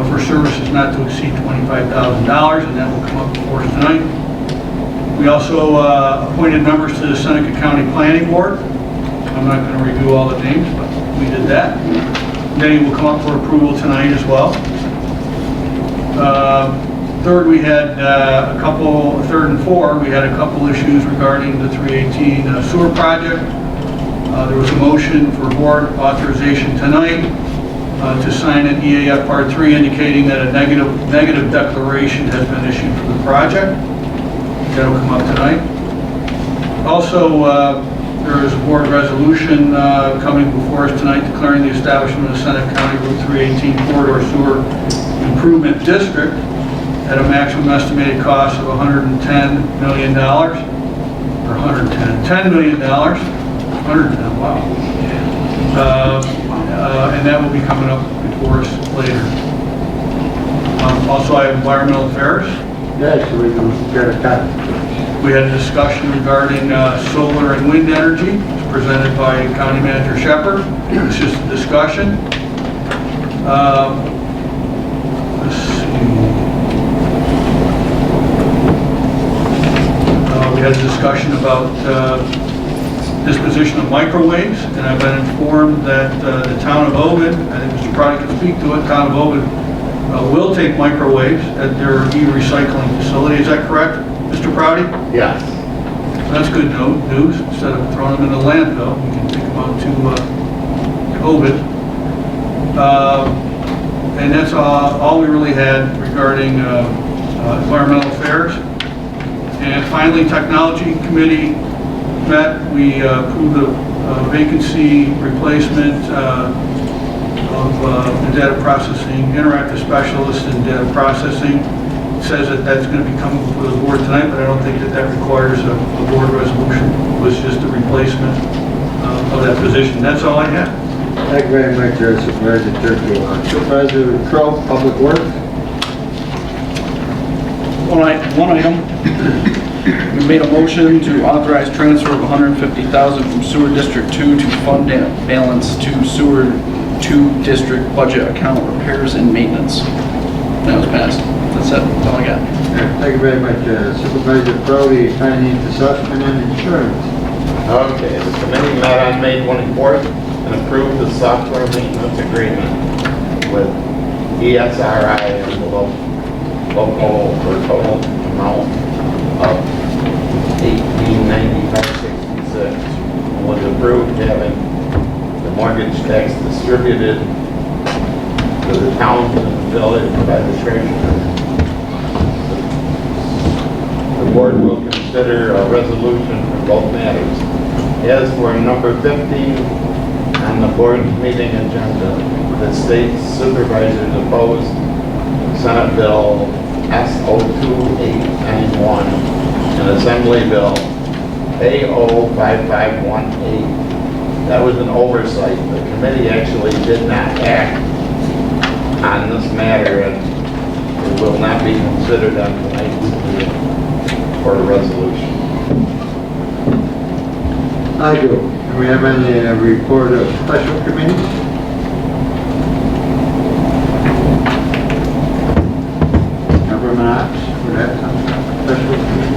for services not to exceed $25,000, and that will come up before us tonight. We also appointed members to the Seneca County Planning Board. I'm not going to review all the names, but we did that. They will come up for approval tonight as well. Third, we had third and four, we had a couple issues regarding the 318 sewer project. There was a motion for board authorization tonight to sign an EAF Part 3 indicating that a negative declaration has been issued for the project. That will come up tonight. Also, there is a board resolution coming before us tonight declaring the establishment of Seneca County Route 318 Corridor Sewer Improvement District at a maximum estimated cost of $110 million, or $10 million, 110, wow. And that will be coming up before us later. Also, I have environmental affairs. Yes, we can get a cut. We had a discussion regarding solar and wind energy. It's presented by County Manager Shepherd. It's just a discussion. Let's see. We had a discussion about disposition of microwaves, and I've been informed that the town of Ovid, I think Mr. Prouty can speak to it, town of Ovid will take microwaves at their e-recycling facility. Is that correct, Mr. Prouty? Yes. That's good news. Instead of throwing them in the landfill, we can take them out to Ovid. And that's all we really had regarding environmental affairs. And finally, Technology Committee met. We approved the vacancy replacement of the data processing, interactive specialist in data processing. It says that that's going to be coming before the board tonight, but I don't think that that requires a board resolution. It was just a replacement of that position. That's all I have. Thank you very much, Supervisor Churchill. Supervisor Crowe, Public Works. One item. We made a motion to authorize transfer of $150,000 from Sewer District 2 to fund balance to Sewer 2 District budget account repairs and maintenance. That was passed. That's it. That's all I got. Thank you very much, Supervisor Brody, Finance Assessment and Insurance. Okay, the committee met on May 24th and approved the software maintenance agreement with ESRI and the local for total amount of $1895.66, was approved having the mortgage tax distributed to the town and the village by the treasurer. The board will consider a resolution for both matters. As for number 15 on the board meeting agenda, the state supervisors opposed Senate Bill S02891 and Assembly Bill A05518. That was an oversight. The committee actually did not act on this matter, and it will not be considered on tonight's meeting for a resolution. Thank you. Do we have any report of special committees? Government ops, we have some special committee?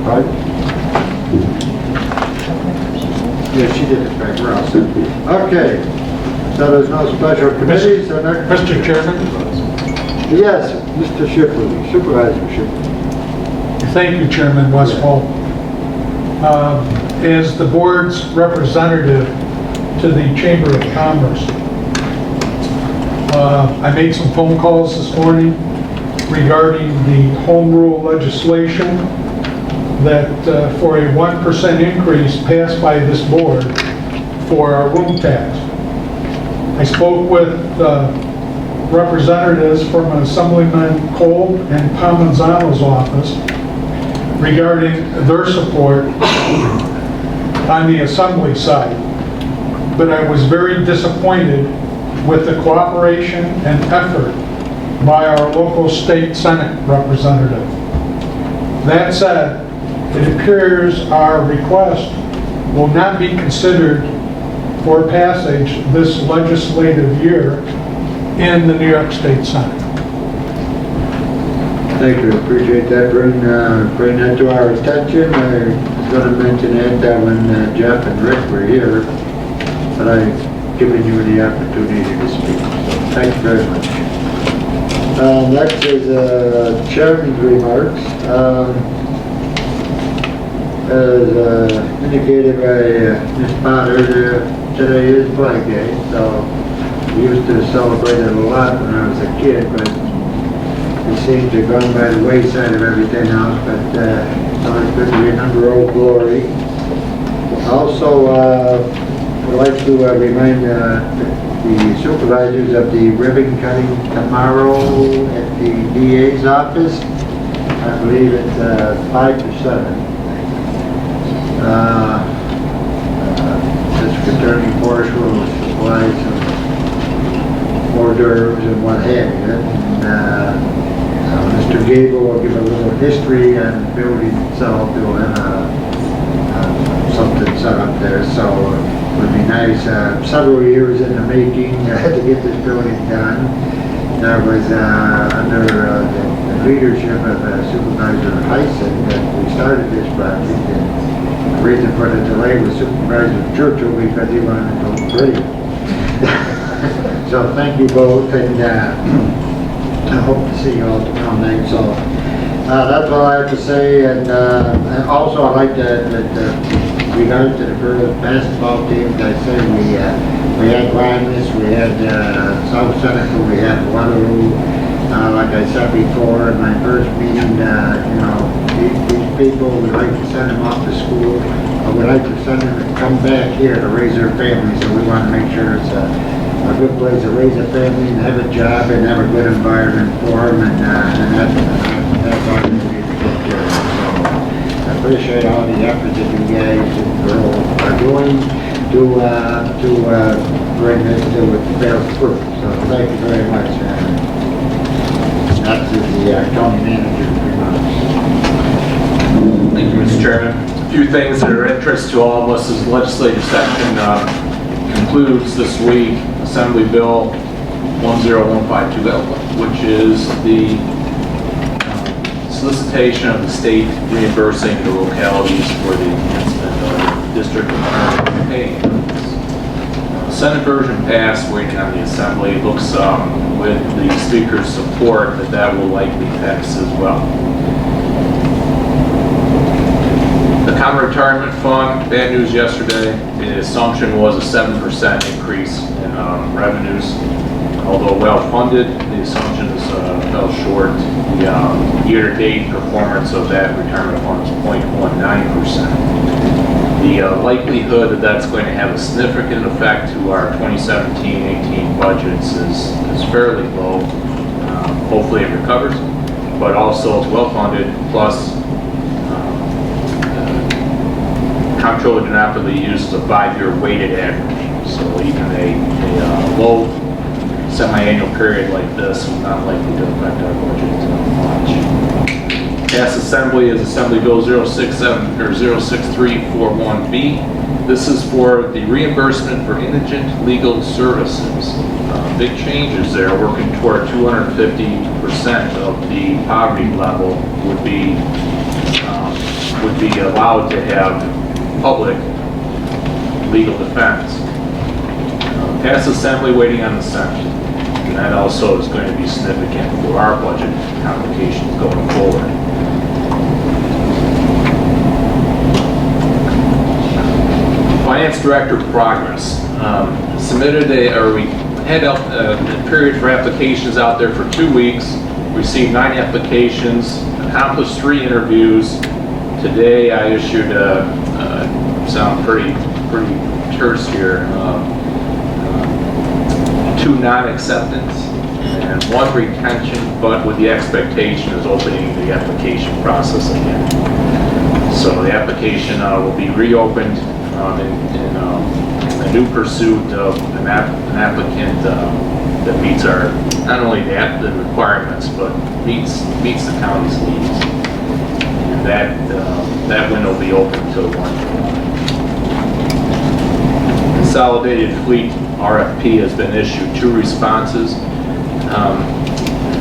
Pardon? Yeah, she did it back, we're all set. Okay, so there's no special committees, so next... Mr. Chairman? Yes, Mr. Shipley, Supervisor Shipley. Thank you, Chairman Westfall. As the board's representative to the Chamber of Commerce, I made some phone calls this morning regarding the home rule legislation that for a 1% increase passed by this board for our room tax. I spoke with representatives from Assemblyman Cole and Palmanzano's office regarding their support on the Assembly side. But I was very disappointed with the cooperation and effort by our local state Senate representative. That said, it appears our request will not be considered for passage this legislative year in the New York State Senate. Thank you, appreciate that, bring that to our attention. I was going to mention that when Jeff and Rick were here, but I've given you the opportunity to speak, so thank you very much. Next is Chairman's remarks. As indicated by Ms. Potter, today is Flag Day, so we used to celebrate it a lot when I was a kid, but it seems to have gone by the wayside of everything else, but it's always good to remember old glory. Also, I'd like to remind the supervisors of the ribbon cutting tomorrow at the DA's office. I believe it's 5 to 7. District Attorney Forrest will supply some hors d'oeuvres and what have you. And Mr. Gable will give a little history on the building itself. He'll have something set up there, so it would be nice. Several years in the making to get this building done. That was under the leadership of Supervisor Heisen that we started this project. And the reason for the delay was Supervisor Churchill because he wanted to go pretty. So thank you both, and I hope to see you all tomorrow night. So that's all I have to say, and also I'd like to, regard to the girls basketball teams, I say we had Limes, we had South Seneca, we had Waterloo. Like I said before in my first meeting, these people, we like to send them off to school, but we like to send them to come back here to raise their families, so we want to make sure it's a good place to raise a family and have a job and have a good environment for them, and that's all we need to take care of. So I appreciate all the effort that you guys and girls are doing to bring this to its fair fruit. So thank you very much. That's the county manager's remarks. Thank you, Mr. Chairman. A few things that are of interest to all of us as legislative session concludes this week. Assembly Bill 10152, which is the solicitation of the state reimbursing the localities for the enhancement of district pay. The Senate version passed, waiting on the Assembly. It looks with the Speaker's support that will likely pass as well. The Common Retirement Fund, bad news yesterday. The assumption was a 7% increase in revenues. Although well-funded, the assumption is fell short. The year-to-date performance of that retirement fund is 0.19%. The likelihood that that's going to have a significant effect to our 2017-18 budgets is fairly low. Hopefully it recovers, but also it's well-funded, plus comptroller did not really use a 5-year weighted average. So even a low semi-annual period like this is not likely to affect our budget much. Passed Assembly is Assembly Bill 067 or 06341B. This is for the reimbursement for indigent legal services. Big changes there, working toward 250% of the poverty level would be allowed to have public legal defense. Passed Assembly, waiting on the Senate. And that also is going to be significant for our budget complications going forward. Finance Director progress. We had a period for applications out there for 2 weeks. Received 9 applications, accomplished 3 interviews. Today I issued sound pretty terse here. 2 non-acceptance and 1 retention, but with the expectation of opening the application process again. So the application will be reopened in a new pursuit of an applicant that meets our, not only the requirements, but meets the county's needs. And that window will be open until 1 July. Consolidated Fleet RFP has been issued, 2 responses.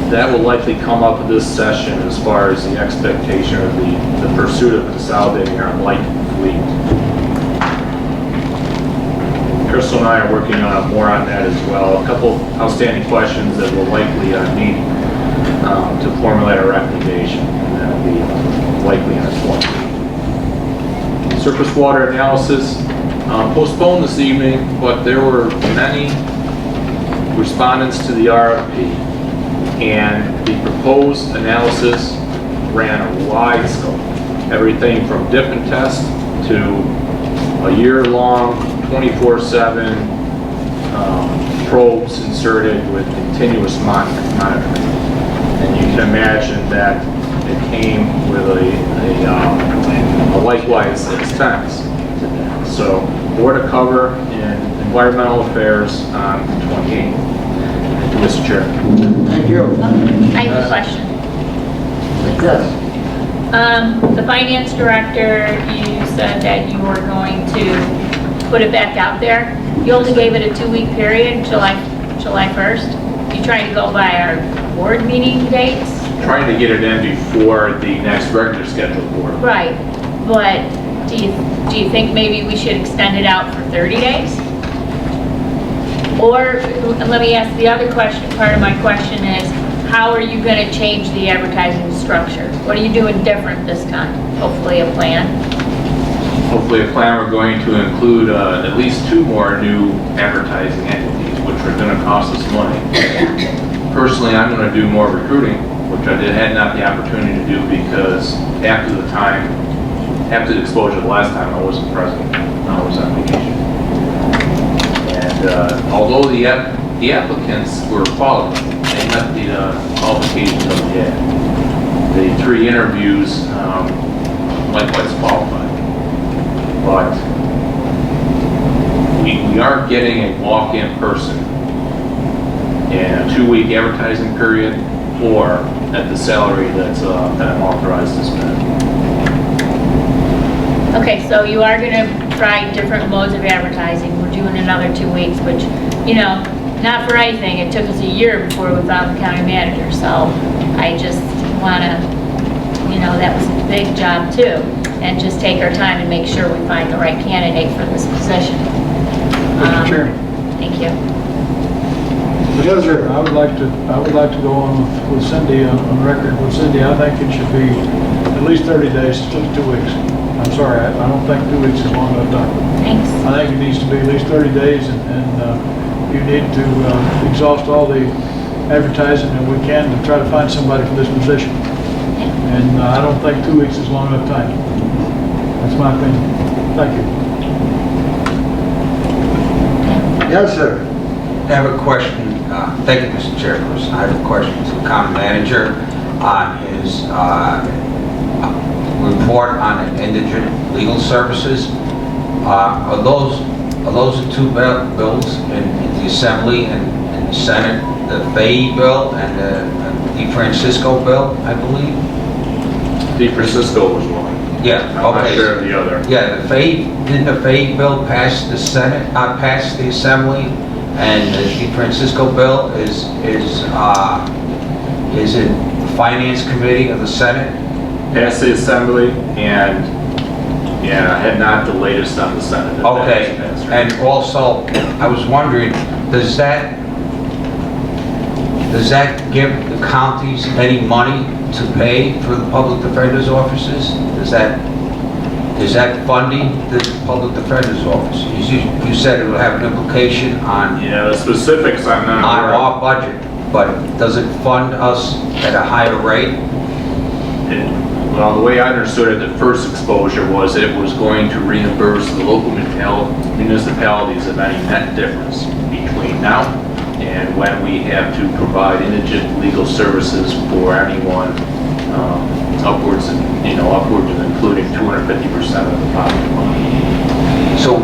That will likely come up this session as far as the expectation of the pursuit of consolidating our light fleet. Crystal and I are working more on that as well. A couple outstanding questions that we'll likely need to formulate a recommendation, and that will be likely in a 20. Surface water analysis. Postponed this evening, but there were many respondents to the RFP, and the proposed analysis ran a wide scope, everything from dip and test to a year-long 24/7 probes inserted with continuous monitoring. And you can imagine that it came with a likewise expense. So more to cover in Environmental Affairs on the 28th. Thank you, Mr. Chair. Thank you. I have a question. Yes. The finance director, you said that you were going to put it back out there. You only gave it a 2-week period, July 1st. You trying to go by our board meeting dates? Trying to get it in before the next regular scheduled board. Right, but do you think maybe we should extend it out for 30 days? Or let me ask the other question. Part of my question is, how are you going to change the advertising structure? What are you doing different this time? Hopefully a plan. Hopefully a plan. We're going to include at least 2 more new advertising entities, which are going to cost us money. Personally, I'm going to do more recruiting, which I had not the opportunity to do because after the exposure the last time, I wasn't present. I was on vacation. And although the applicants were qualified, they met the qualifications of the ad. The 3 interviews likewise qualified. But we are getting a walk-in person in a 2-week advertising period or at the salary that I'm authorized to spend. Okay, so you are going to try different modes of advertising. We're doing another 2 weeks, which, not for anything. It took us a year before we found the county manager. So I just want to, that was a big job too. And just take our time and make sure we find the right candidate for this position. Mr. Chairman. Thank you. Yes, sir. I would like to go on with Cindy, on record with Cindy. I think it should be at least 30 days, at least 2 weeks. I'm sorry, I don't think 2 weeks is long enough time. Thanks. I think it needs to be at least 30 days, and you need to exhaust all the advertising that we can to try to find somebody for this position. And I don't think 2 weeks is long enough time. That's my opinion. Thank you. Yes, sir. I have a question. Thank you, Mr. Chairperson. I have a question to the county manager on his report on indigent legal services. Are those the two bills in the Assembly and the Senate? The Fahey bill and the DeFrancisco bill, I believe? DeFrancisco was one. Yeah, I'm not okay. sure of the other. Yeah, didn't the Fahey bill pass the Senate, pass the Assembly, and the DeFrancisco bill is in the Finance Committee of the Senate? Passed the Assembly, and yeah, I had not the latest on the Senate. Okay, and also, I was wondering, does that give the counties any money to pay for the public defender's offices? Is that funding the public defender's office? You said it will have an implication on Yeah, the specifics I'm not on aware of. our budget, but does it fund us at a higher rate? Well, the way I understood it, the first exposure was it was going to reimburse the local municipalities of any net difference between now and when we have to provide indigent legal services for anyone upwards and including 250% of the pocket money. So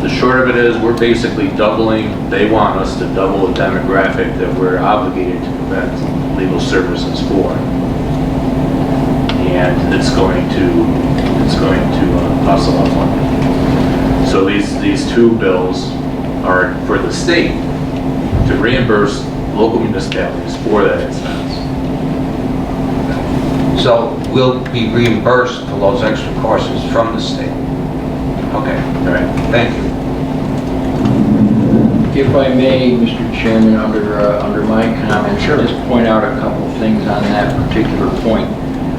the short of it is we're basically doubling. They want us to double the demographic that we're obligated to provide legal services for, and it's going to cost a lot of money. So these two bills are for the state to reimburse local municipalities for that expense. So we'll be reimbursed for those extra costs from the state? Okay, all right, thank you. If I may, Mr. Chairman, under my comments, just point out a couple of things on that particular point.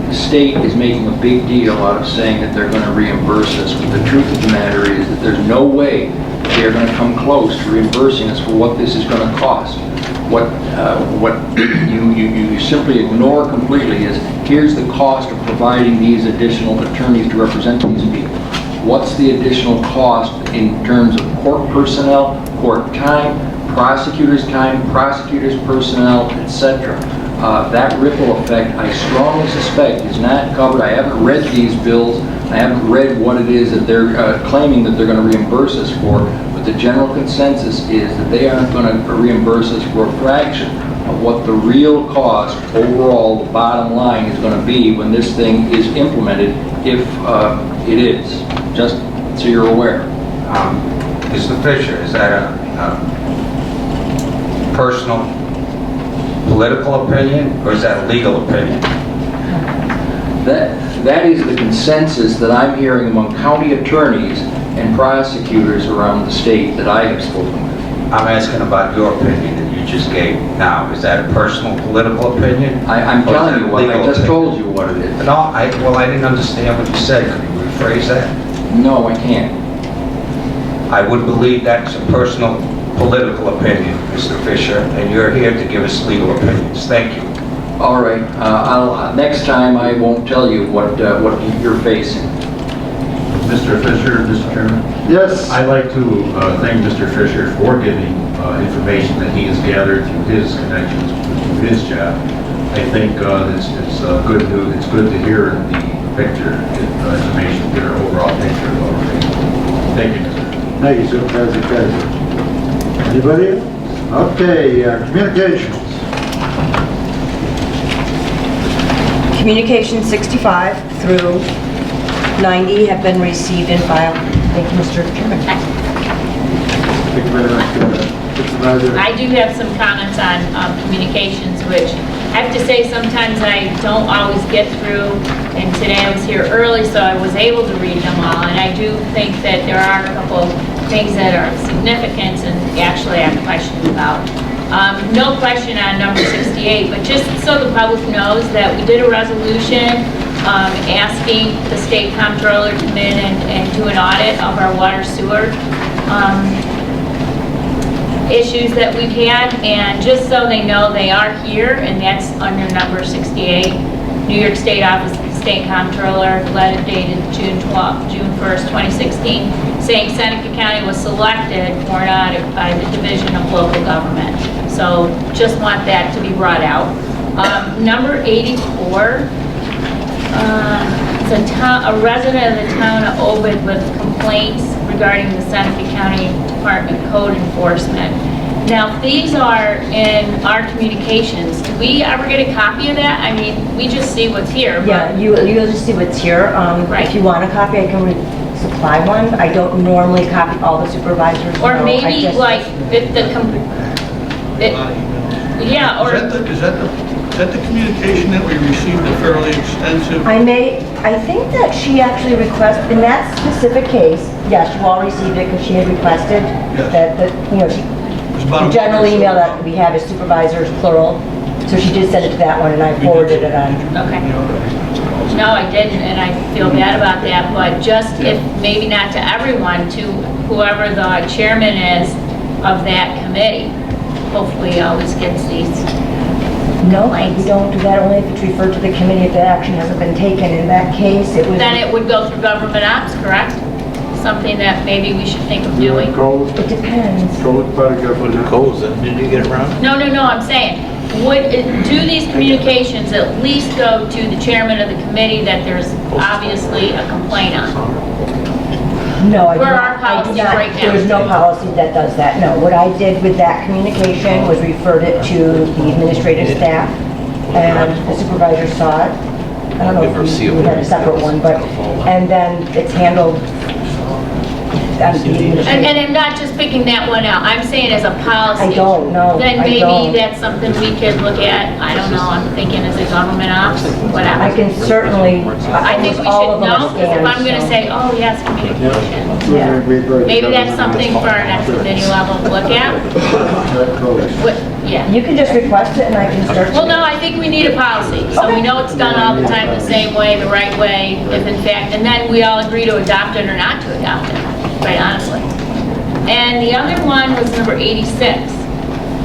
The state is making a big deal out of saying that they're going to reimburse us, but the truth of the matter is that there's no way they are going to come close to reimbursing us for what this is going to cost. What you simply ignore completely is, here's the cost of providing these additional attorneys to represent these people. What's the additional cost in terms of court personnel, court time, prosecutors' personnel, etc.? That ripple effect, I strongly suspect, is not covered. I haven't read these bills. I haven't read what it is that they're claiming that they're going to reimburse us for, but the general consensus is that they aren't going to reimburse us for a fraction of what the real cost overall, the bottom line, is going to be when this thing is implemented, if it is. Just so you're aware. Mr. Fisher, is that a personal political opinion, or is that a legal opinion? That is the consensus that I'm hearing among county attorneys and prosecutors around the state that I have spoken with. I'm asking about your opinion that you just gave now. Is that a personal political opinion? I'm telling you what, I just told you what it is. No, I didn't understand what you said. Could you rephrase that? No, I can't. I would believe that's a personal political opinion, Mr. Fisher, and you're here to give us legal opinions. Thank you. All right. Next time I won't tell you what you're facing. Mr. Fisher, Mr. Chairman? Yes. I'd like to thank Mr. Fisher for giving information that he has gathered through his connections with his job. I think it's good news. It's good to hear the picture, information, get an overall picture of everything. Thank you, Mr. Thank you, Supervisor Kaiser. Anybody else? Okay, communications. Communication 65 through 90 have been received and filed. Thank you, Mr. Chairman. Thank you very much, Supervisor. I do have some comments on communications, which I have to say sometimes I don't always get through, and today I was here early, so I was able to read them all, and I do think that there are a couple of things that are significant and actually I have questions about. No question on number 68, but just so the public knows that we did a resolution asking the state comptroller to come in and do an audit of our water sewer issues that we've had, and just so they know, they are here, and that's under number 68, New York State Office of the State Comptroller, letter dated June 1st, 2016, saying Seneca County was selected for an audit by the Division of Local Government. So just want that to be brought out. Number 84, it's a resident of the town of Ovid with complaints regarding the Seneca County Department Code Enforcement. Now, if these are in our communications, do we ever get a copy of that? I mean, we just see what's here. Yeah, you'll just see what's here. Right. If you want a copy, I can supply one. I don't normally copy all the supervisors. Or no, maybe I just- like, if the, yeah, or. Is that the communication that we received, a fairly extensive? I think that she actually requested, in that specific case, yes, you all received it because she had requested that, the general email that we have is supervisors, plural. So she did send it to that one and I forwarded it on. Okay. No, I didn't, and I feel bad about that, but just if, maybe not to everyone, to whoever the chairman is of that committee, hopefully always gets these. No, we don't do that, only if it's referred to the committee if the action hasn't been taken. In that case, it was... Then it would go through government ops, correct? Something that maybe we should think of doing? It depends. Did you get it wrong? No, I'm saying, do these communications at least go to the chairman of the committee that there's obviously a complaint on? No, I do Where not. are policies right now? There's no policy that does that, no. What I did with that communication was referred it to the administrative staff, and the supervisor saw it. I don't know if we had a separate one, but, and then it's handled. And I'm not just picking that one out, I'm saying as a policy. I don't know. Then I maybe don't. that's something we could look at, I don't know, I'm thinking as a government ops, whatever. I can certainly, I think we all should of them know, because if I'm gonna stand, say, oh, yes, communication. Yeah. Maybe that's something for our next committee level to look at. Yeah. You can just request it and I can start. Well, no, I think we need a policy, so we know it's done all the time the same way, the right way, if in fact, and then we all agree to adopt it or not to adopt it, quite honestly. And the other one was number 86,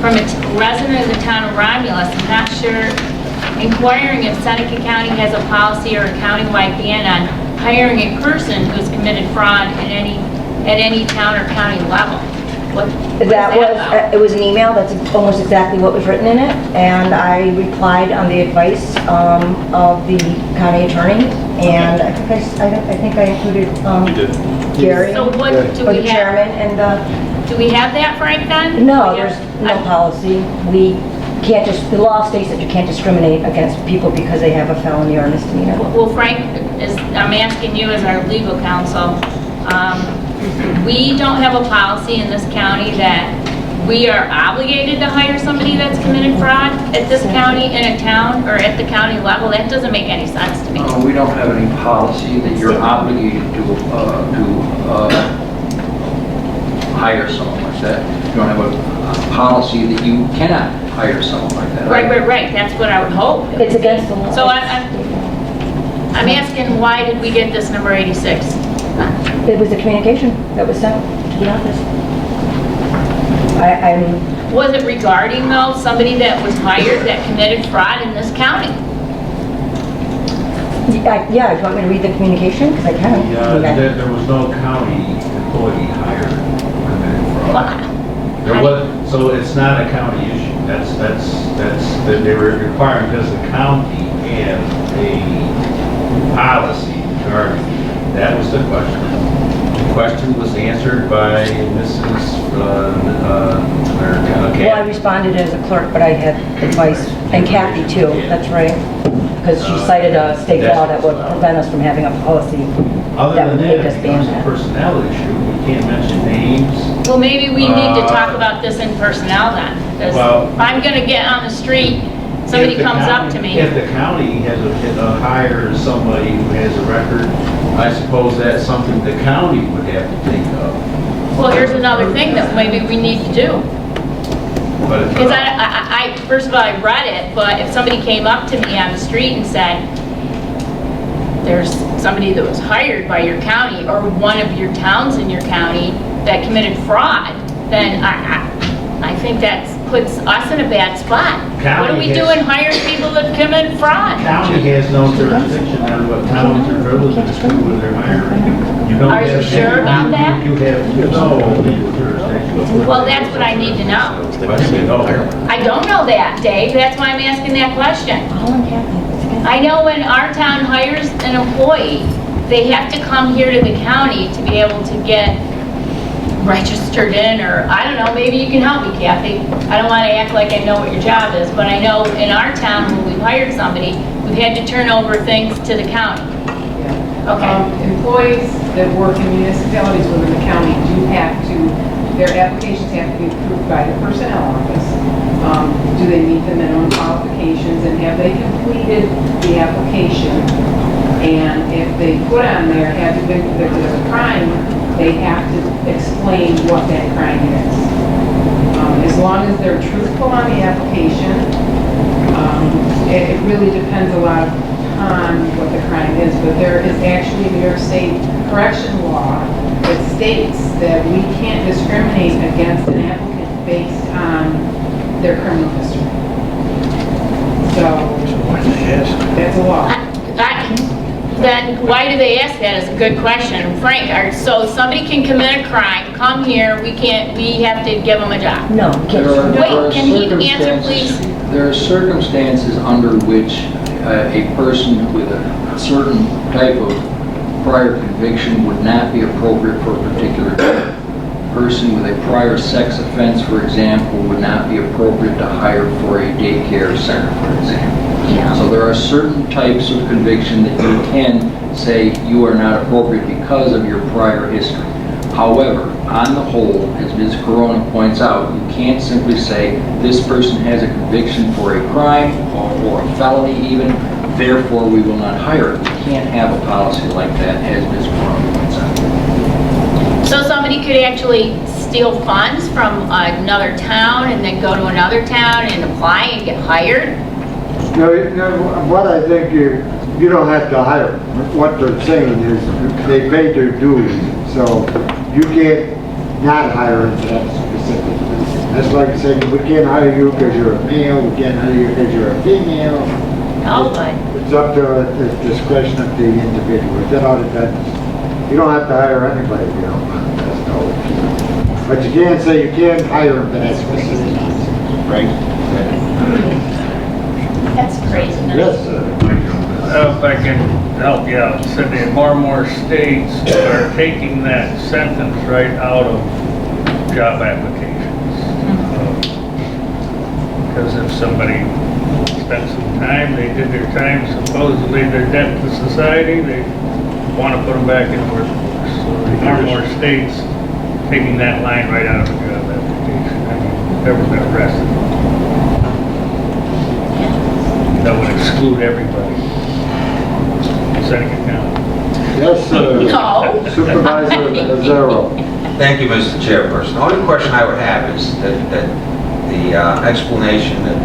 from a resident of the town of Romulus, I'm not sure, inquiring if Seneca County has a policy or a countywide ban on hiring a person who's committed fraud at any town or county level. What is That was, about? it was an email, that's almost exactly what was written in it, and I replied on the advice of the county attorney, and I think I included Gary, So what do or we the have? chairman, and Do we have that, Frank, then? no, there's no policy. We can't just, the law states that you can't discriminate against people because they have a felony or a misdemeanor. Well, Frank, I'm asking you as our legal counsel, we don't have a policy in this county that we are obligated to hire somebody that's committed fraud at this county, in a town, or at the county level. That doesn't make any sense to me. We don't have any policy that you're obligated to hire someone like that. You don't have a policy that you cannot hire someone like that. Right. That's what I would hope. It's against the law. So I'm asking, why did we get this number 86? It was the communication that was sent to the office. Was it regarding, though, somebody that was hired that committed fraud in this county? Yeah, do you want me to read the communication? Because I can. Yeah, there was no county employee hired committed fraud. There was, so it's not a county issue. That they were requiring because the county had a policy regarding it. That was the question. The question was answered by Mrs. Well, I responded as a clerk, but I had advice, and Kathy too, that's right. Because she cited a state law that would prevent us from having a policy Other that than would that, make us it ban becomes a that. personnel issue. We can't mention names. Well, maybe we need to talk about this in personnel then. 'Cause Well- if I'm gonna get on the street, somebody If the comes up county- to me. If the county has hires somebody who has a record, I suppose that's something the county would have to think of. Well, here's another thing that maybe we need to do. But it's Because I, first of all, I read it, but if somebody came up to me on the street and said, there's somebody that was hired by your county or one of your towns in your county that committed fraud, then I think that puts us in a bad spot. What are we County has- doing hiring people that commit fraud? County has no jurisdiction on what towns or villages do when they're hiring. You don't Are you have sure any- about that? You have no legal jurisdiction. Well, that's what I need to know. No. I don't know that, Dave, that's why I'm asking that question. I know when our town hires an employee, they have to come here to the county to be able to get registered in, or, I don't know, maybe you can help me, Kathy. I don't want to act like I know what your job is, but I know in our town, when we've hired somebody, we've had to turn over things to the county. Okay. Employees that work in municipalities within the county do have to, their applications have to be approved by the personnel office. Do they meet the minimum qualifications, and have they completed the application? And if they put on there, have you been convicted of a crime, they have to explain what that crime is. As long as they're truthful on the application, it really depends a lot on what the crime is, but there is actually a New York State correction law that states that we can't discriminate against an applicant based on their criminal history. So that's a law. Then why do they ask that is a good question. Frank, so somebody can commit a crime, come here, we have to give them a job? No. Wait, can he answer, please? There are circumstances under which a person with a certain type of prior conviction would not be appropriate for a particular job. A person with a prior sex offense, for example, would not be appropriate to hire for a daycare center, for example. Yeah. So there are certain types of conviction that you can say you are not appropriate because of your prior history. However, on the whole, as Ms. Corona points out, you can't simply say this person has a conviction for a crime or a felony even, therefore we will not hire it. We can't have a policy like that, as Ms. Corona points out. So somebody could actually steal funds from another town and then go to another town and apply and get hired? No, what I think you don't have to hire them. What they're saying is they paid their dues, so you can't not hire them for that specific reason. That's like saying, we can't hire you because you're a male, we can't hire you because you're a female. Oh, but It's up to the discretion of the individual. That all depends. You don't have to hire anybody if you don't want. That's no. But you can't say you can't hire them for that specific reason. Right? that's crazy. Yes, sir. If I can help you out, Cindy, more and more states are taking that sentence right out of job applications. Because if somebody spent some time, they did their time, supposedly they're debt to society, they want to put them back in the workforce. So more and more states taking that line right out of the job application. I mean, never been arrested. That would exclude everybody. Seneca County. Yes, sir. No. Supervisor Mazzaro. Thank you, Mr. Chairperson. The only question I would have is that the explanation that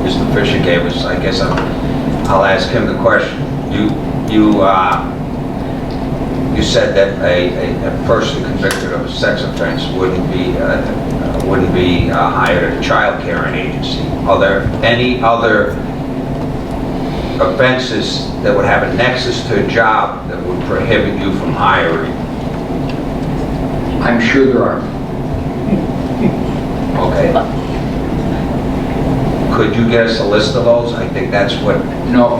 Mr. Fisher gave us, I guess I'll ask him the question. You said that a person convicted of a sex offense wouldn't be hired at a child care agency. Are there any other offenses that would have a nexus to a job that would prohibit you from hiring? I'm sure there are. Okay. Could you get us a list of those? I think that's what... No,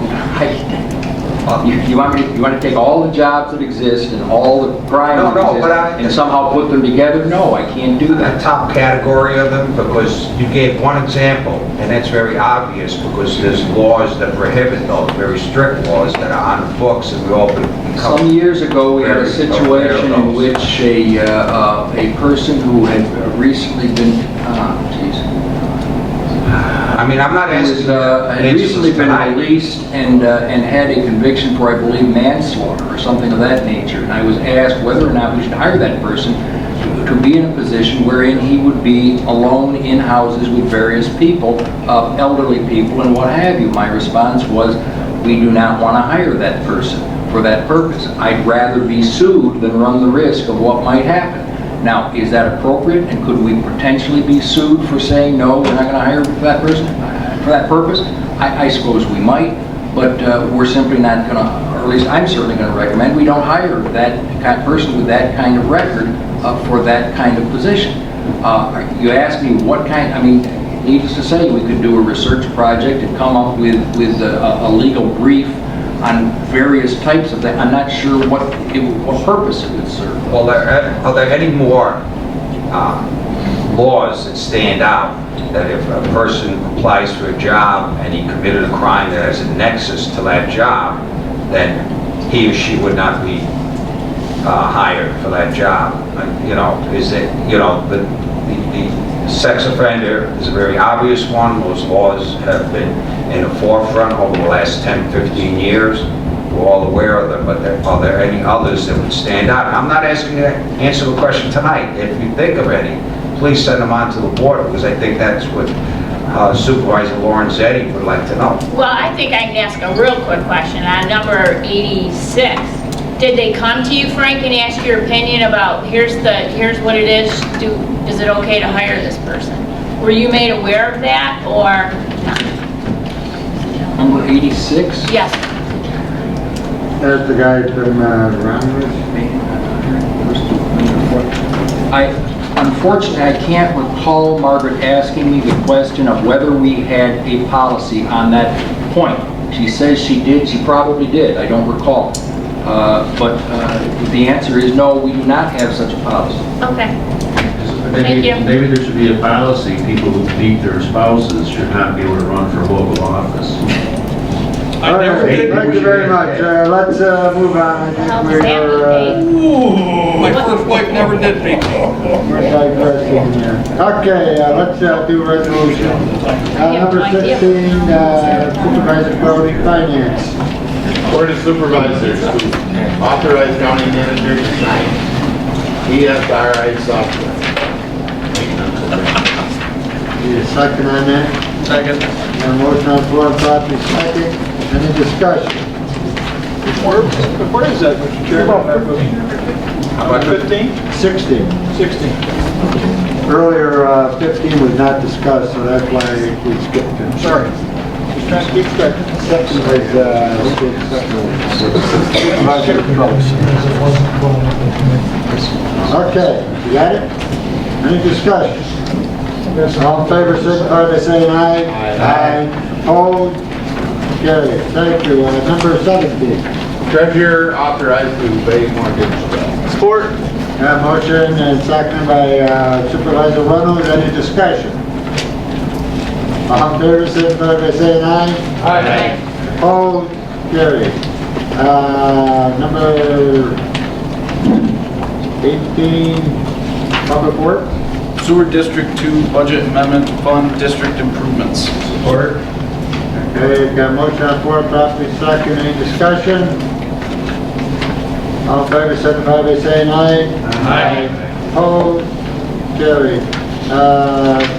you want to take all the jobs that exist and all the crimes that exist and somehow put them together? No, I can't do that. A top category of them, because you gave one example, and that's very obvious, because there's laws that prohibit those, very strict laws that are on the books, and we all become... Some years ago, we had a situation in which a person who had recently been, I mean, I'm not asking... had recently been released and had a conviction for, I believe, manslaughter or something of that nature. And I was asked whether or not we should hire that person to be in a position wherein he would be alone in houses with various people, elderly people and what have you. My response was, we do not want to hire that person for that purpose. I'd rather be sued than run the risk of what might happen. Now, is that appropriate, and could we potentially be sued for saying, no, we're not going to hire for that person, for that purpose? I suppose we might, but we're simply not going to, or at least I'm certainly going to recommend, we don't hire that kind of person with that kind of record for that kind of position. You asked me what kind, I mean, needless to say, we could do a research project and come up with a legal brief on various types of that. I'm not sure what purpose it would serve. Well, are there any more laws that stand out that if a person applies for a job and he committed a crime that has a nexus to that job, then he or she would not be hired for that job? You know, is it, you know, the sex offender is a very obvious one. Those laws have been in the forefront over the last 10, 15 years. We're all aware of them, but are there any others that would stand out? And I'm not asking you to answer the question tonight. If you think of any, please send them on to the board, because I think that's what Supervisor Lorenzetti would like to know. Well, I think I can ask a real quick question on number 86. Did they come to you, Frank, and ask your opinion about here's what it is? Is it okay to hire this person? Were you made aware of that or not? Number 86? Yes. That's the guy from Romulus. Unfortunately, I can't recall Margaret asking me the question of whether we had a policy on that point. She says she did, she probably did, I don't recall. But the answer is no, we do not have such a policy. Okay. Thank you. Maybe there should be a policy, people who beat their spouses should not be able to run for local office. All right, thank you very much. Let's move on. I think My first wife never did beat me. we're digressing here. Okay, let's do resolution. Number 16, Supervisor Quality Finance. Board of Supervisors to authorize county manager to sign ESRI software. Need a second on that? Second. A motion on the floor, properly second. Any discussion? Where is that, Mr. Chairman? Number 15? 16. 16. Earlier, 15 was not discussed, so that's why we skipped it. Sorry. Just trying to keep track. Second was, Supervisor Coates. Okay, you got it? Any discussion? All in favor, signify by saying aye. Aye. Opposed? Carried. Thank you. Number 17. Treasurer authorized to pay mortgage debt. Support. Motion and seconded by Supervisor Reynolds. Any discussion? All in favor, signify by saying aye. Aye. Opposed? Carried. Number 18, Public Works. Sewer District 2 Budget Amendment Fund District Improvements. Support. Okay, got a motion on the floor, properly second. Any discussion? All in favor, signify by saying aye. Aye. Opposed? Carried.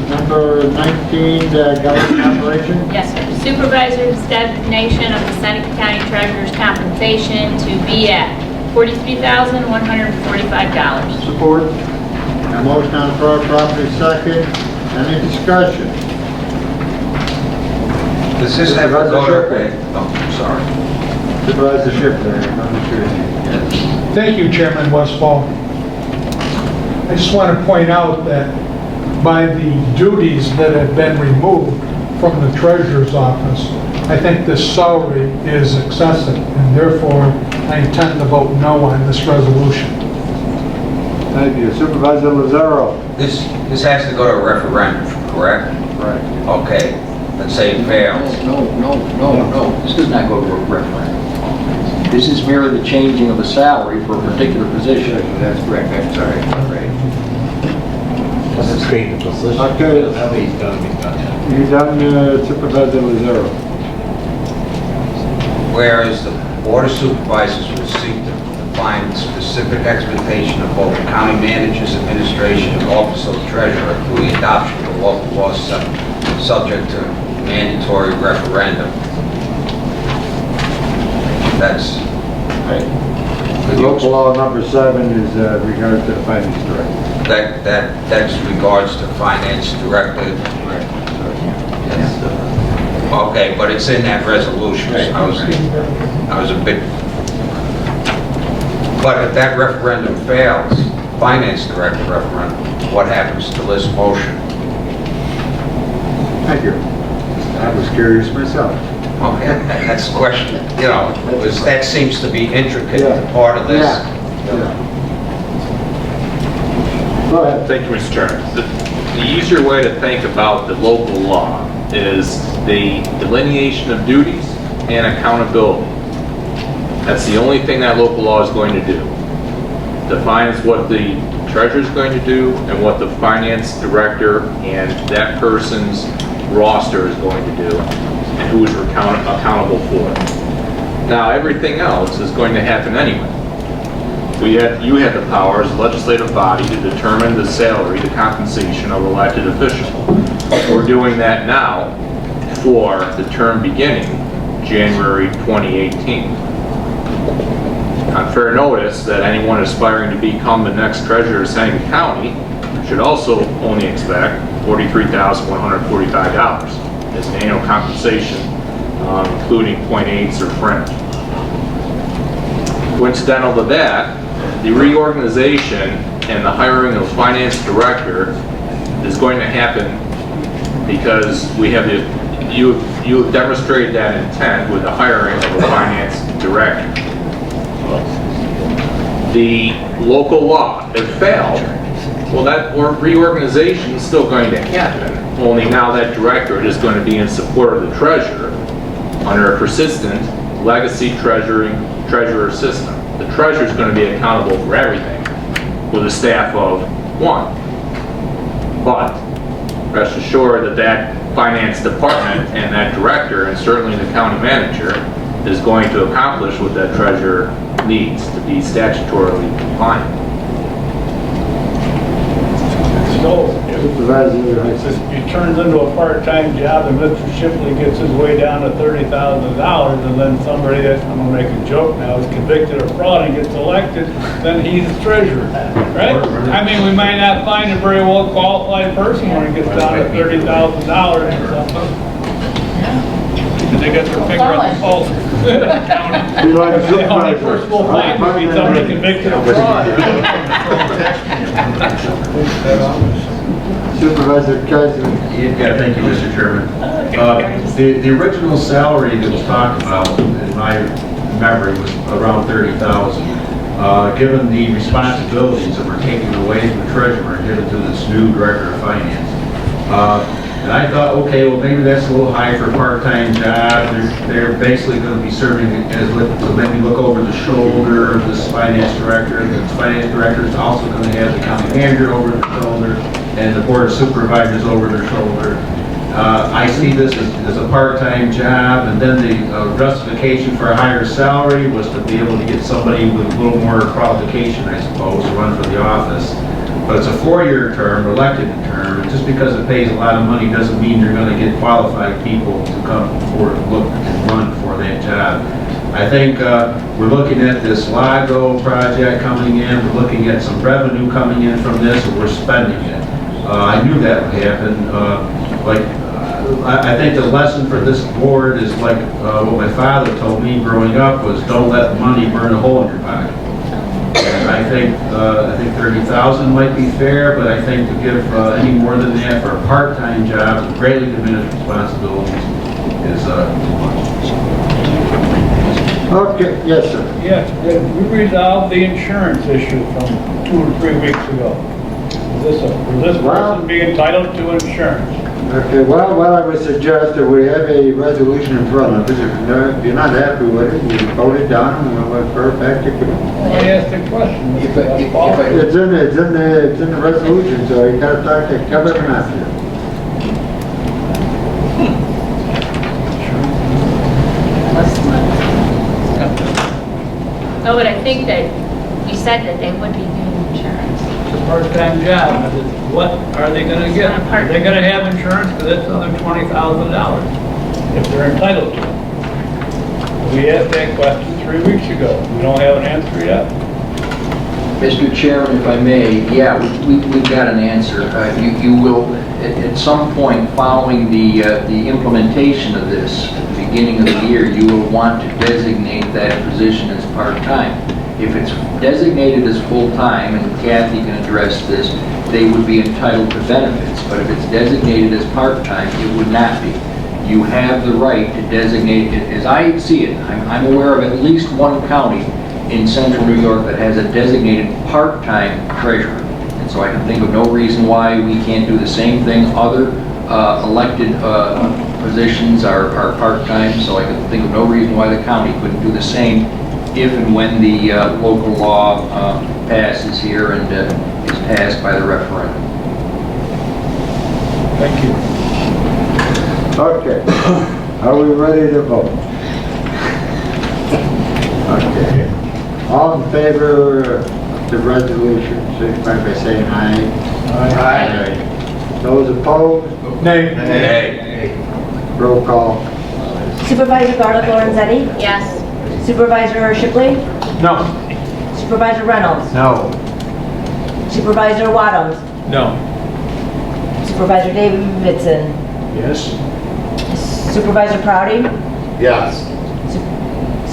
Number 19, government operation. Yes, sir. Supervisor's designation of the Seneca County Treasurer's compensation to be at $43,145. Support. A motion on the floor, properly second. Any discussion? Does this have a go to? Oh, sorry. Supervisor Shipley, I'm sure. Thank you, Chairman Westfall. I just want to point out that by the duties that have been removed from the treasurer's office, I think this salary is excessive, and therefore I intend to vote no on this resolution. Thank you. Supervisor Lazaro. This has to go to a referendum, correct? Right. Okay, let's say it fails. No. This does not go to a referendum. This is merely the changing of a salary for a particular position. That's correct, I'm sorry. Let's create the position. Okay. You done, Supervisor Lazaro? Whereas the Board of Supervisors will seek to define specific expectation of both the county manager's administration and office of the treasurer through the adoption of local laws subject to mandatory referendum. That's Local law number 7 is regards to the finance director. That's regards to finance director. Okay, but it's in that resolution. So I was a bit. But if that referendum fails, finance director referendum, what happens to this motion? Thank you. I was curious myself. Okay, that's the question. You know, that seems to be intricate part of this. Go ahead. Thank you, Mr. Chairman. The easier way to think about the local law is the delineation of duties and accountability. That's the only thing that local law is going to do. Defines what the treasurer is going to do and what the finance director and that person's roster is going to do and who is accountable for it. Now, everything else is going to happen anyway. You have the power as a legislative body to determine the salary, the compensation of elected officials. We're doing that now for the term beginning January 2018. On fair notice that anyone aspiring to become the next treasurer of Seneca County should also only expect $43,145 as an annual compensation, including .8s or fringe. Coincidental to that, the reorganization and the hiring of a finance director is going to happen because we have you have demonstrated that intent with the hiring of a finance director. The local law, if failed, well, that reorganization is still going to happen, only now that directorate is going to be in support of the treasurer under a persistent legacy treasurer system. The treasurer is going to be accountable for everything with a staff of 1. But rest assured that that finance department and that director, and certainly the county manager, is going to accomplish what that treasurer needs to be statutorily compliant. So, it turns into a part-time job and Mr. Shipley gets his way down to $30,000 and then somebody that, I'm gonna make a joke now, is convicted of fraud and gets elected, then he's the treasurer, right? I mean, we might not find a very well qualified person when it gets down to $30,000 or something. They got their finger on the pulse. The only person we'll find would be somebody convicted of fraud. Supervisor Kaiser. Yeah, thank you, Mr. Chairman. The original salary that was talked about, in my memory, was around $30,000. Given the responsibilities that were taken away from the treasurer and given to this new director of finance. And I thought, okay, well, maybe that's a little high for a part-time job. They're basically going to be serving as, so maybe look over the shoulder of this finance director. The finance director is also going to have the county manager over their shoulder and the board of supervisors over their shoulder. I see this as a part-time job, and then the justification for a higher salary was to be able to get somebody with a little more qualification, I suppose, to run for the office. But it's a 4-year term, elected term, and just because it pays a lot of money doesn't mean you're going to get qualified people to come forward and look and run for that job. I think we're looking at this LAGO project coming in, we're looking at some revenue coming in from this, and we're spending it. I knew that would happen. I think the lesson for this board is like what my father told me growing up was don't let money burn a hole in your pocket. And I think 30,000 might be fair, but I think to give any more than that for a part-time job with greatly diminished responsibilities is too much. Okay, yes, sir. Yes, we resolved the insurance issue from 2 or 3 weeks ago. Will this person be entitled to insurance? Okay, well, what I would suggest that we have a resolution in front of us. If you're not happy with it, you vote it down and we'll refer it back to committee. I asked the question. It's in the resolution, so you gotta talk to Kevin after. No, but I think that you said that they would be getting insurance. It's a part-time job. What are they gonna get? Are they gonna have insurance? Because that's another $20,000 if they're entitled to it. We asked that question 3 weeks ago. We don't have an answer yet. Mr. Chairman, if I may, yeah, we've got an answer. You will, at some point following the implementation of this, at the beginning of the year, you will want to designate that position as part-time. If it's designated as full-time, and Kathy can address this, they would be entitled to benefits. But if it's designated as part-time, it would not be. You have the right to designate it, as I see it. I'm aware of at least one county in central New York that has a designated part-time treasurer. And so I can think of no reason why we can't do the same thing. Other elected positions are part-time, so I can think of no reason why the county couldn't do the same if and when the local law passes here and is passed by the referendum. Thank you. Okay, are we ready to vote? Okay. All in favor of the resolution, signify by saying aye. Aye. Those opposed? Nay. Nay. Roll call. Supervisor Garlic Lorenzetti? Yes. Supervisor Shipley? No. Supervisor Reynolds? No. Supervisor Wadums? No. Supervisor Davidson? Yes. Supervisor Proudy? Yes.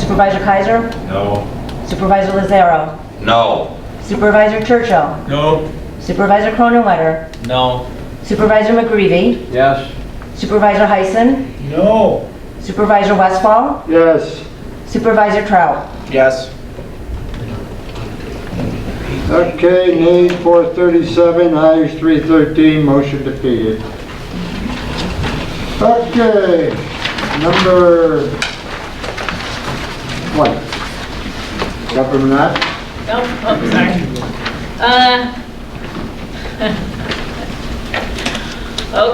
Supervisor Kaiser? No. Supervisor Lazaro? No. Supervisor Churchill? No. Supervisor Cronenwetter? No. Supervisor McGreevy? Yes. Supervisor Heisen? No. Supervisor Westfall? Yes. Supervisor Trout? Yes. Okay, nays 437, ayes 313, motion defeated. Okay, number what? Government act? Nope, oh, sorry.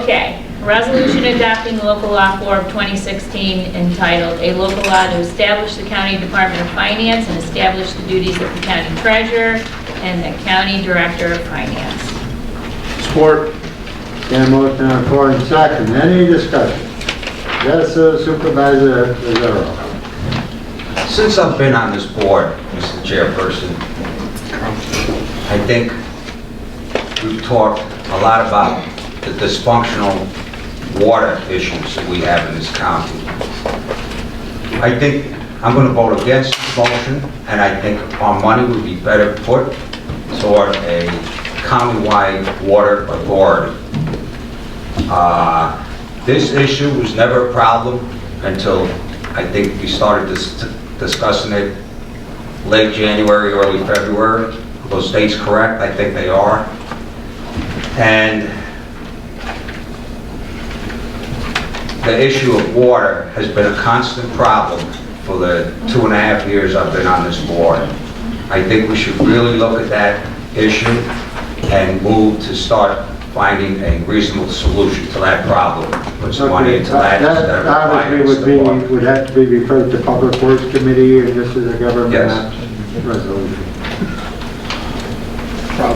Okay, resolution adopting local law 4 of 2016 entitled, "A Local Law to Establish the County Department of Finance and Establish the Duties of the County Treasurer and the County Director of Finance." Support. And motion on the floor and second. Any discussion? Yes, Supervisor Lazaro. Since I've been on this board, Mr. Chairperson, I think we've talked a lot about the dysfunctional water issues that we have in this county. I think I'm going to vote against this motion, and I think our money would be better put toward a countywide water authority. This issue was never a problem until I think we started discussing it late January, early February. Are those dates correct? I think they are. And the issue of water has been a constant problem for the 2.5 years I've been on this board. I think we should really look at that issue and move to start finding a reasonable solution to that problem. Put some money into that instead of the finance department. Would have to be referred to Public Works Committee, and this is a government Yes. action resolution.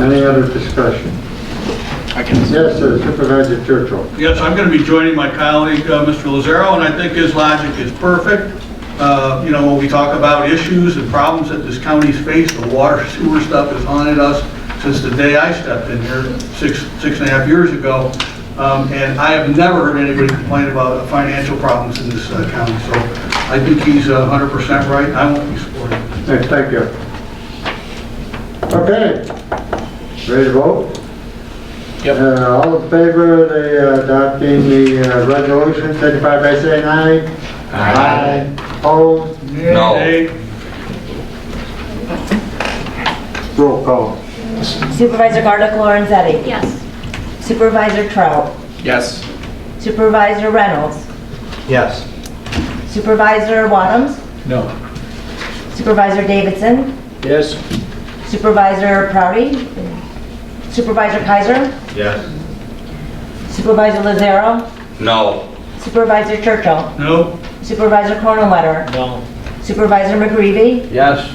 Any other discussion? Yes, Supervisor Churchill. Yes, I'm going to be joining my colleague, Mr. Lazaro, and I think his logic is perfect. You know, when we talk about issues and problems that this county's faced, the water sewer stuff has haunted us since the day I stepped in here 6.5 years ago. And I have never heard anybody complain about financial problems in this county. So I think he's 100% right. I won't be supporting it. Hey, thank you. Okay. Ready to vote? Yep. All in favor of the adopting the resolution, signify by saying aye. Aye. Opposed? No. Roll call. Supervisor Garlic Lorenzetti? Yes. Supervisor Trout? Yes. Supervisor Reynolds? Yes. Supervisor Wadums? No. Supervisor Davidson? Yes. Supervisor Proudy? Supervisor Kaiser? Yes. Supervisor Lazaro? No. Supervisor Churchill? No? Supervisor Cronenwetter? No. Supervisor McGreevy? Yes.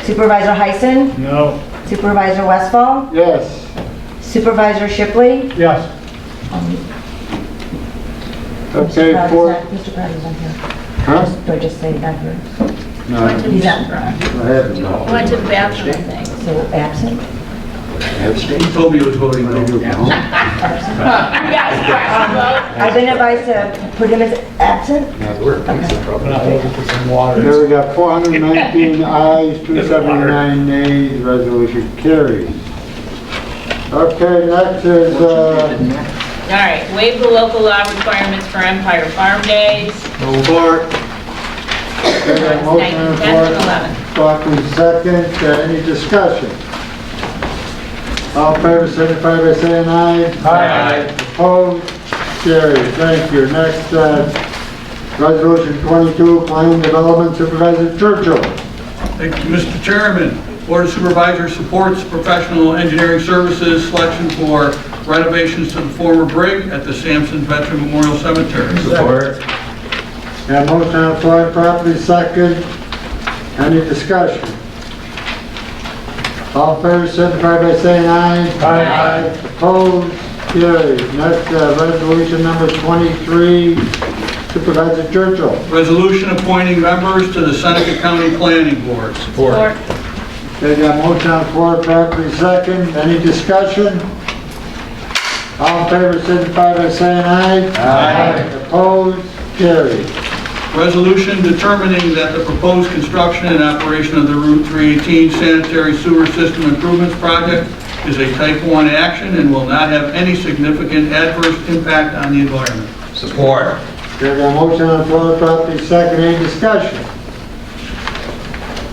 Supervisor Heisen? No. Supervisor Westfall? Yes. Supervisor Shipley? Yes. Okay, Mr. four. Mr. Pratt is on here. Huh? Do I just say Edward? No, I He's not. haven't, no. Went to the bathroom, I think. So absent? He told me he was voting no. You guys press vote. I've been advised to put him as absent. Okay, we got 419 ayes, 279 nays, resolution carries. Okay, next is, All right, waive the local law requirements for Empire Farm Days. Support. Okay, got a motion on the 10th and floor. 11th. Buckley second, any discussion? All in favor, signify by saying aye. Aye. Opposed? Carried. Thank you. Next, resolution 22, plan development, Supervisor Churchill. Thank you, Mr. Chairman. Board of Supervisors supports professional engineering services selection for renovations to the former brig at the Sampson Veteran Memorial Cemetery. Support. Got a motion on the floor, properly second. Any discussion? All in favor, signify by saying aye. Aye. Opposed? Carried. Next, resolution number 23, Supervisor Churchill. Resolution appointing members to the Seneca County Planning Board. Support. Okay, got a motion on the floor, properly second. Any discussion? All in favor, signify by saying aye. Aye. Opposed? Carried. Resolution determining that the proposed construction and operation of the Route 318 sanitary sewer system improvements project is a type 1 action and will not have any significant adverse impact on the environment. Support. Okay, got a motion on the floor, properly second. Any discussion?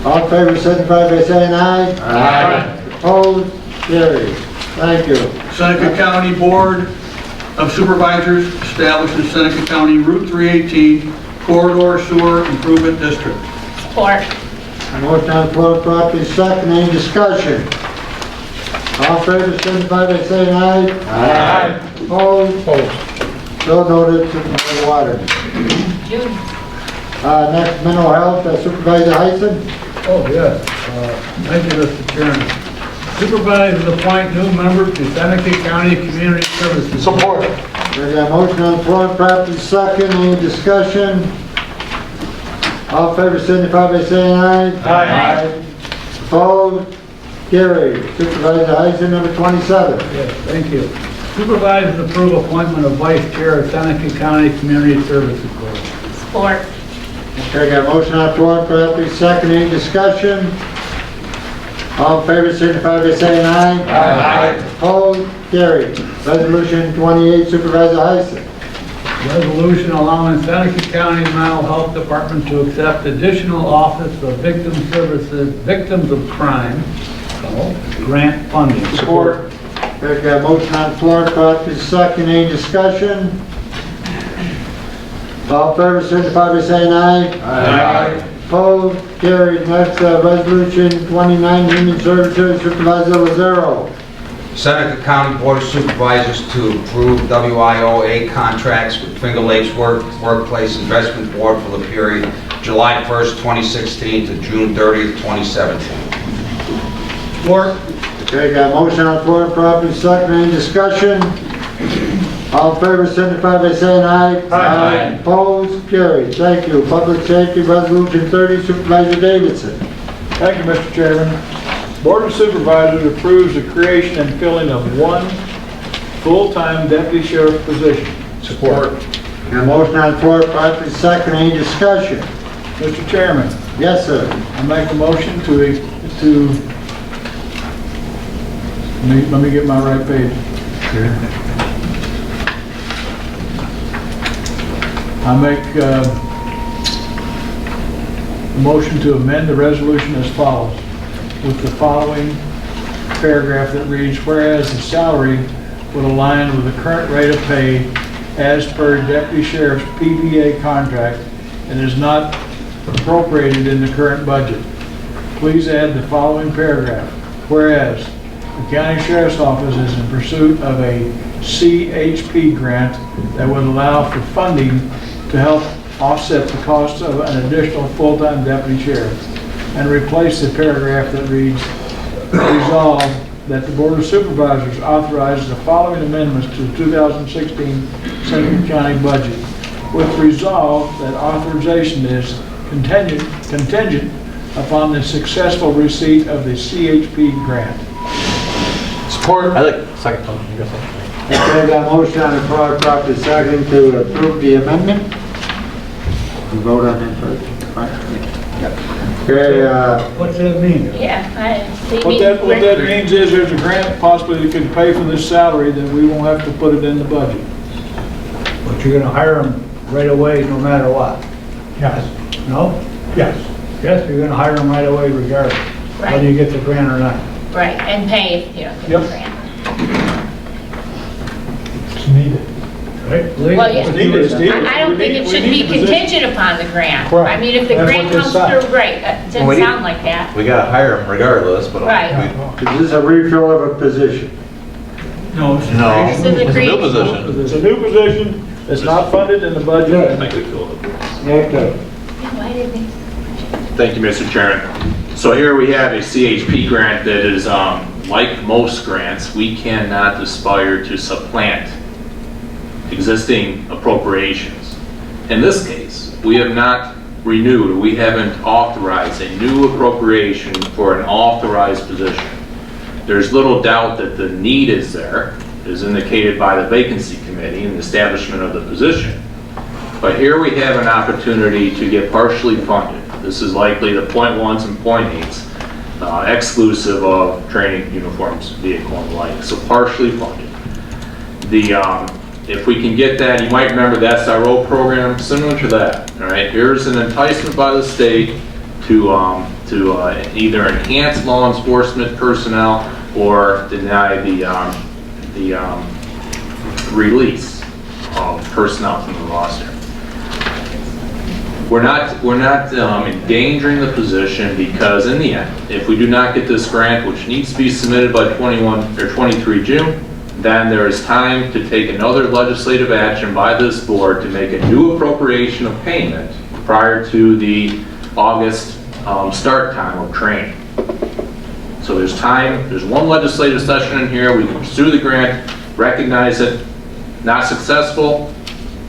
All in favor, signify by saying aye. Aye. Opposed? Carried. Thank you. Seneca County Board of Supervisors establishes Seneca County Route 318 Corridor Sewer Improvement District. Support. A motion on the floor, properly second. Any discussion? All in favor, signify by saying aye. Aye. Opposed? So noted, Supervisor Waters. June. Next, mental health, Supervisor Heisen. Oh, yes. Thank you, Mr. Chairman. Supervisors appoint new member to Seneca County Community Services. Support. We got a motion on the floor, properly second. Any discussion? All in favor, signify by saying aye. Aye. Opposed? Carried. Supervisor Heisen, number 27. Yes, thank you. Supervisors approve appointment of Vice Chair of Seneca County Community Services Board. Support. Okay, got a motion on the floor, properly second. Any discussion? All in favor, signify by saying aye. Aye. Opposed? Carried. Resolution 28, Supervisor Heisen. Resolution allowing Seneca County Mental Health Department to accept additional Office of Victim Services, Victims of Crime, grant funding. Support. Okay, got a motion on the floor, properly second. Any discussion? All in favor, signify by saying aye. Aye. Opposed? Carried. Next, resolution 29, Human Services, Supervisor Lazaro. Seneca County Board of Supervisors to approve WIOA contracts with Finger Lakes Workplace Investment Board for the period July 1st, 2016 to June 30th, 2017. Support. Okay, got a motion on the floor, properly second. Any discussion? All in favor, signify by saying aye. Aye. Opposed? Carried. Thank you. Public Safety, Resolution 30, Supervisor Davidson. Thank you, Mr. Chairman. Board of Supervisors approves the creation and filling of one full-time deputy sheriff position. Support. Got a motion on the floor, properly second. Any discussion? Mr. Chairman, Yes, sir. I make a motion let me get my right page here. I make a motion to amend the resolution as follows, with the following paragraph that reads, whereas the salary would align with the current rate of pay as per Deputy Sheriff's PBA contract and is not appropriated in the current budget. Please add the following paragraph, whereas the County Sheriff's Office is in pursuit of a CHP grant that would allow for funding to help offset the cost of an additional full-time deputy sheriff, and replace the paragraph that reads, resolved that the Board of Supervisors authorizes the following amendments to the 2016 Seneca County budget. with resolve that authorization is contingent upon the successful receipt of the CHP grant. Support. I like second motion. You go second. Okay, got a motion on the floor, properly second to approve the amendment. We vote on it first. Right. Okay, What's that mean? Yeah, What that means is there's a grant possibly that can pay for this salary, then we won't have to put it in the budget. But you're gonna hire them right away, no matter what? Yes. No? Yes. Yes, you're gonna hire them right away regardless, whether you get the grant or not. Right, and pay if you don't get the grant. It's needed. Right? Well, yeah. It's needed. I don't think it should be contingent upon the grant. Correct. I mean, if the That's grant what this comes said. through, great, that didn't sound like that. We gotta hire them regardless, but. Right. is this a refill of a position? No, it's No, This is a it's a new creation. position. It's a new position, it's not funded in the budget. I think we filled it. Okay. Why did they? Thank you, Mr. Chairman. So here we have a CHP grant that is, like most grants, we cannot aspire to supplant existing appropriations. In this case, we have not renewed, we haven't authorized a new appropriation for an authorized position. There's little doubt that the need is there, as indicated by the vacancy committee and the establishment of the position. But here we have an opportunity to get partially funded. This is likely the .1s and .8s, exclusive of training uniforms, vehicle and the like, so partially funded. If we can get that, you might remember the SRO program, similar to that, all right? Here's an enticement by the state to either enhance law enforcement personnel or deny the release of personnel from the roster. We're not endangering the position because in the end, if we do not get this grant, which needs to be submitted by 23 June, then there is time to take another legislative action by this board to make a new appropriation of payment prior to the August start time of training. So there's time, there's one legislative session in here, we can pursue the grant, recognize it, not successful,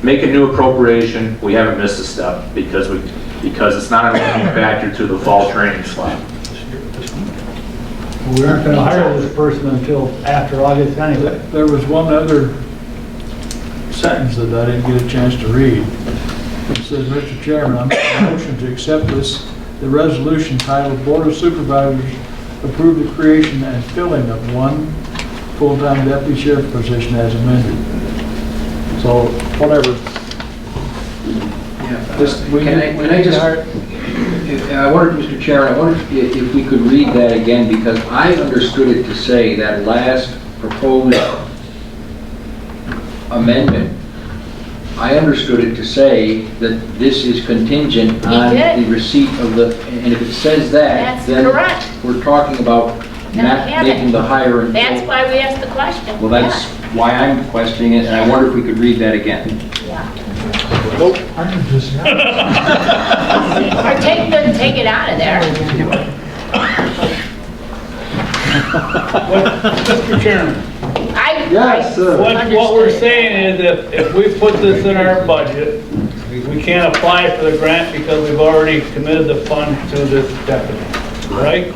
make a new appropriation, we haven't missed a step because it's not a factor to the fall training slot. We aren't gonna hire this person until after August anyway. There was one other sentence that I didn't get a chance to read. It says, Mr. Chairman, I make a motion to accept the resolution titled Board of Supervisors approve the creation and filling of one full-time deputy sheriff position as amended. So, whatever. I wondered, Mr. Chairman, I wondered if we could read that again, because I understood it to say that last proposed amendment, I understood it to say that this is contingent on did. the receipt of the, and if it says that, That's then correct. we're talking about not having making the hire until... That's why we asked the question. Well, that's why I'm questioning it, and I wonder if we could read that again. Yeah. Nope. I can just, Or take it out of there. Mr. Chairman. Yes, sir. What we're saying is that if we put this in our budget, we can't apply for the grant because we've already committed the funds to this deputy, right,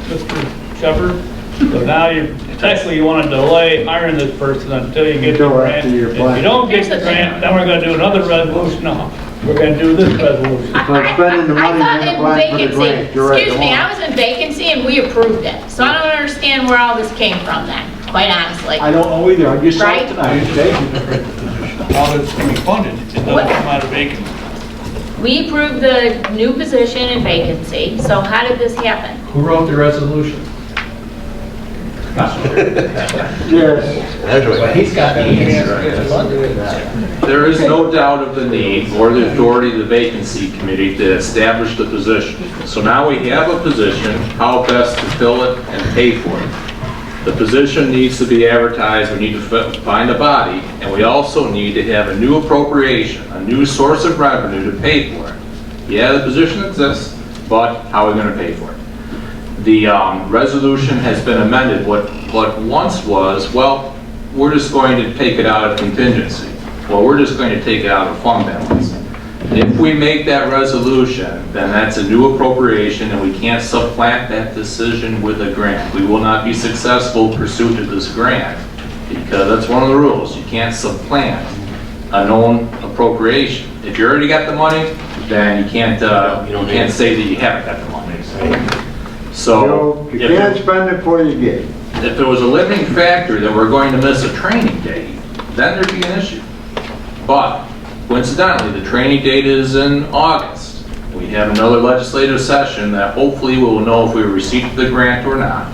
Mr. Shepherd? So now technically you want to delay hiring this person until you get the grant. If you don't get the grant, then we're going to do another resolution. No, we're going to do this resolution. So spending the money I thought and in applying for the grant. vacancy, You're right, excuse me, come on. I was in vacancy and we approved it. So I don't understand where all this came from then, quite honestly. I don't know either. I just saw Right? it tonight. How it's going to be funded. It doesn't come out of vacancy. We approved the new position in vacancy, so how did this happen? Who wrote the resolution? Yes. He's got the answer. There is no doubt of the need or the authority of the vacancy committee to establish the position. So now we have a position, how best to fill it and pay for it. The position needs to be advertised, we need to find a body, and we also need to have a new appropriation, a new source of revenue to pay for it. Yeah, the position exists, but how are we going to pay for it? The resolution has been amended. What once was, well, we're just going to take it out of contingency. Well, we're just going to take it out of fund balance. If we make that resolution, then that's a new appropriation and we can't supplant that decision with a grant. We will not be successful pursuit of this grant because that's one of the rules. You can't supplant a known appropriation. If you already got the money, then you can't say that you haven't got the money. So You can't spend it before you get it. if there was a limiting factor that we're going to miss a training date, then there'd be an issue. But coincidentally, the training date is in August. We have another legislative session that hopefully we'll know if we received the grant or not.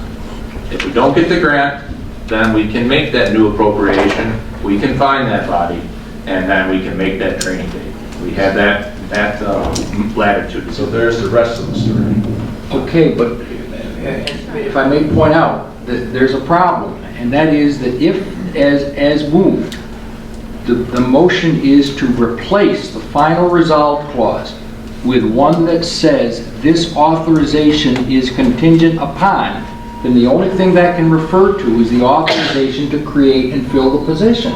If we don't get the grant, then we can make that new appropriation, we can find that body, and then we can make that training date. We have that latitude. So there's the rest of the story. Okay, but if I may point out that there's a problem, and that is that if, as moved, the motion is to replace the final resolved clause with one that says this authorization is contingent upon, then the only thing that can refer to is the authorization to create and fill the position.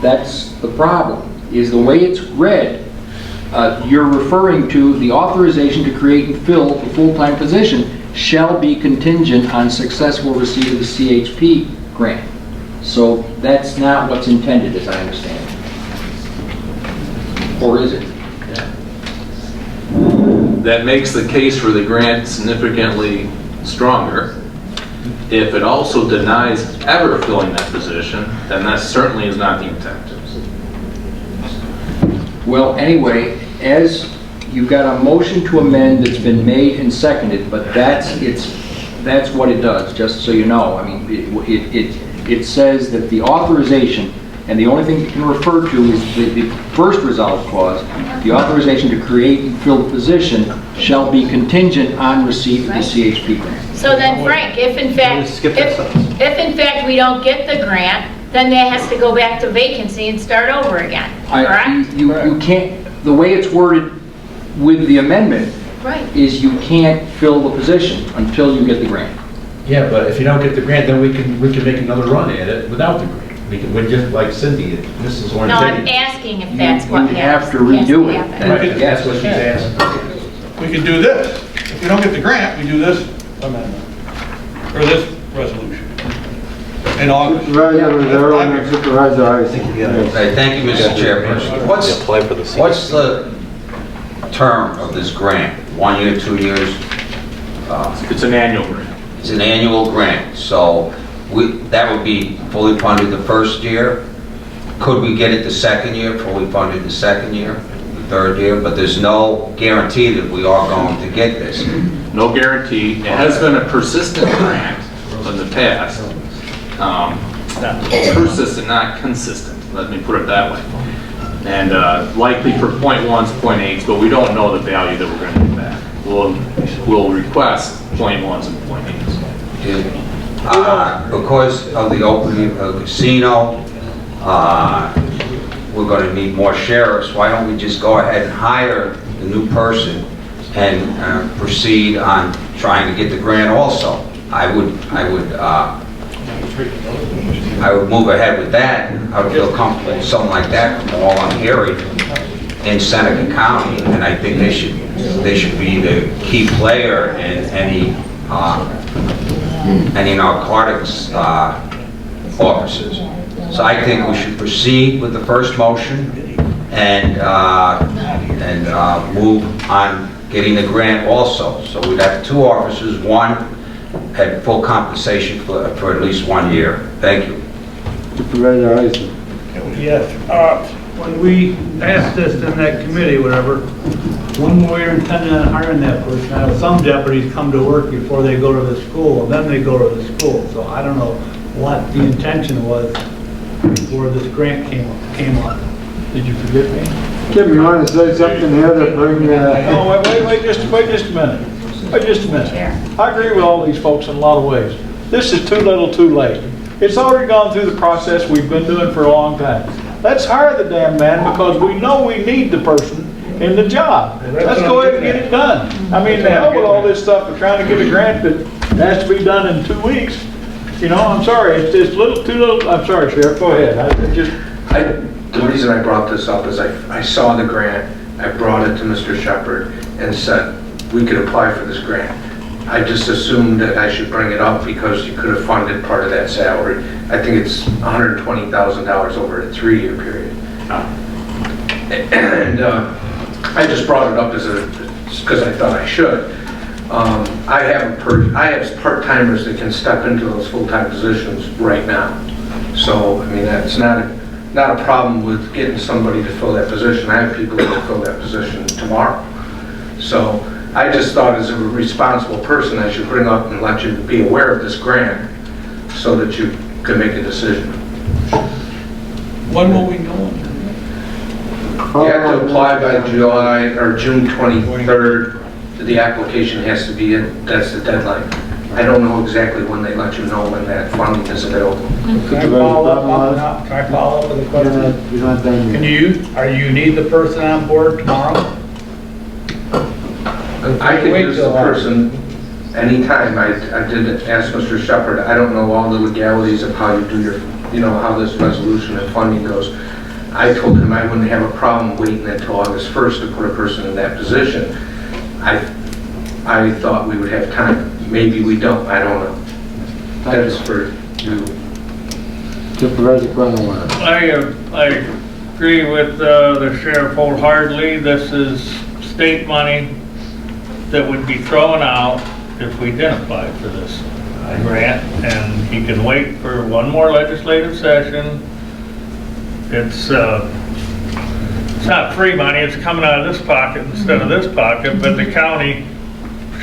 That's the problem, is the way it's read, you're referring to the authorization to create and fill the full-time position shall be contingent on successful receipt of the CHP grant. So that's not what's intended, as I understand it. Or is it? That makes the case for the grant significantly stronger. If it also denies ever filling that position, then that certainly is not the intent. Well, anyway, as you've got a motion to amend that's been made and seconded, but that's what it does, just so you know. I mean, it says that the authorization, and the only thing it can refer to is the first resolved clause, the authorization to create and fill the position shall be contingent on receipt of the CHP grant. So then, Frank, if in fact we don't get the grant, then that has to go back to vacancy and start over again, correct? You can't, the way it's worded with the amendment is you can't fill the position until you get the grant. Yeah, but if you don't get the grant, then we can make another run at it without the grant. We just like Cindy, this is one No, thing. I'm asking if that's what You have to redo it. That's what she's asking. We can do this. If you don't get the grant, we do this amendment, or this resolution in August. Supervisor, Okay, thank you, Mr. Chairperson. What's the term of this grant? 1 year, 2 years? It's an annual grant. It's an annual grant, so that would be fully funded the first year. Could we get it the second year, fully funded the second year, the third year? But there's no guarantee that we are going to get this. No guarantee. It has been a persistent grant in the past. Persistent, not consistent. Let me put it that way. And likely for .1s, .8s, but we don't know the value that we're going to get back. We'll request .1s and .8s. Because of the opening of the casino, we're going to need more sheriffs. Why don't we just go ahead and hire the new person and proceed on trying to get the grant also? I would move ahead with that. I would feel comfortable with something like that from all I'm hearing in Seneca County, and I think they should be the key player in any narcotics officers. So I think we should proceed with the first motion and move on getting the grant also. So we'd have 2 officers, one had full compensation for at least 1 year. Thank you. Supervisor Eisen. Yes, when we passed this in that committee, whatever, when we were intending on hiring that person, now some deputies come to work before they go to the school, and then they go to the school, so I don't know what the intention was before this grant came up. Did you forget me? Kim, you want to say something here to bring No, wait just a minute. Wait just a minute. I agree with all these folks in a lot of ways. This is too little too late. It's already gone through the process we've been doing for a long time. Let's hire the damn man because we know we need the person in the job. Let's go ahead and get it done. I mean, the hell with all this stuff of trying to get a grant that has to be done in 2 weeks. You know, I'm sorry, it's too little. I'm sorry, Sheriff, go ahead. the reason I brought this up is I saw the grant, I brought it to Mr. Shepherd and said, we could apply for this grant. I just assumed that I should bring it up because you could have funded part of that salary. I think it's $120,000 over a 3-year period. And I just brought it up because I thought I should. I have part-timers that can step into those full-time positions right now. So, I mean, that's not a problem with getting somebody to fill that position. I have people that will fill that position tomorrow. So, I just thought as a responsible person, I should bring up and let you be aware of this grant so that you can make a decision. When will we know? You have to apply by July or June 23rd. The application has to be in. That's the deadline. I don't know exactly when they let you know when that funding is available. Can I follow up with a question? Are you need the person on board tomorrow? I can use the person anytime. I did ask Mr. Shepherd. I don't know all the legalities of how you do your, how this resolution and funding goes. I told him I wouldn't have a problem waiting until August 1st to put a person in that position. I thought we would have time. Maybe we don't. I don't know. That is for you. Supervisor Cronin. I agree with the sheriff wholeheartedly. This is state money that would be thrown out if we didn't apply for this grant, and he can wait for one more legislative session. It's not free money, it's coming out of this pocket instead of this pocket, but the county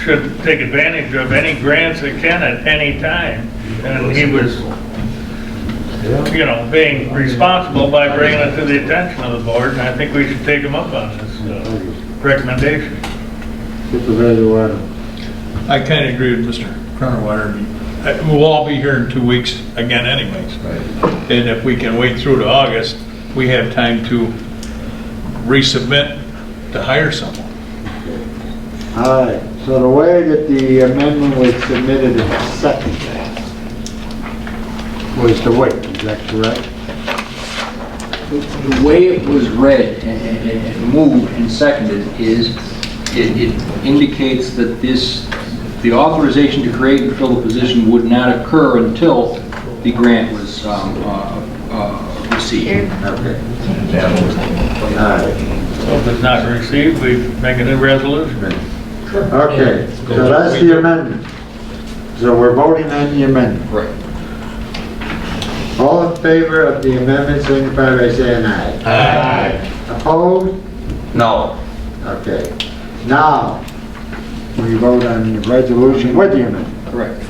should take advantage of any grants it can at any time. And he was, being responsible by bringing it to the attention of the board, and I think we should take him up on this recommendation. Supervisor Water. I kind of agree with Mr. Cronerwater. We'll all be here in 2 weeks again anyways. Right. And if we can wait through to August, we have time to resubmit to hire someone. All right, so the way that the amendment was submitted in second was to wait, is that correct? The way it was read and moved and seconded is it indicates that the authorization to create and fill the position would not occur until the grant was received. Okay. All right. So if it's not received, we make a new resolution. Okay, so that's the amendment. So we're voting on the amendment. Right. All in favor of the amendment, signify by saying aye. Aye. Opposed? No. Okay. Now, we vote on the resolution with the amendment. Correct.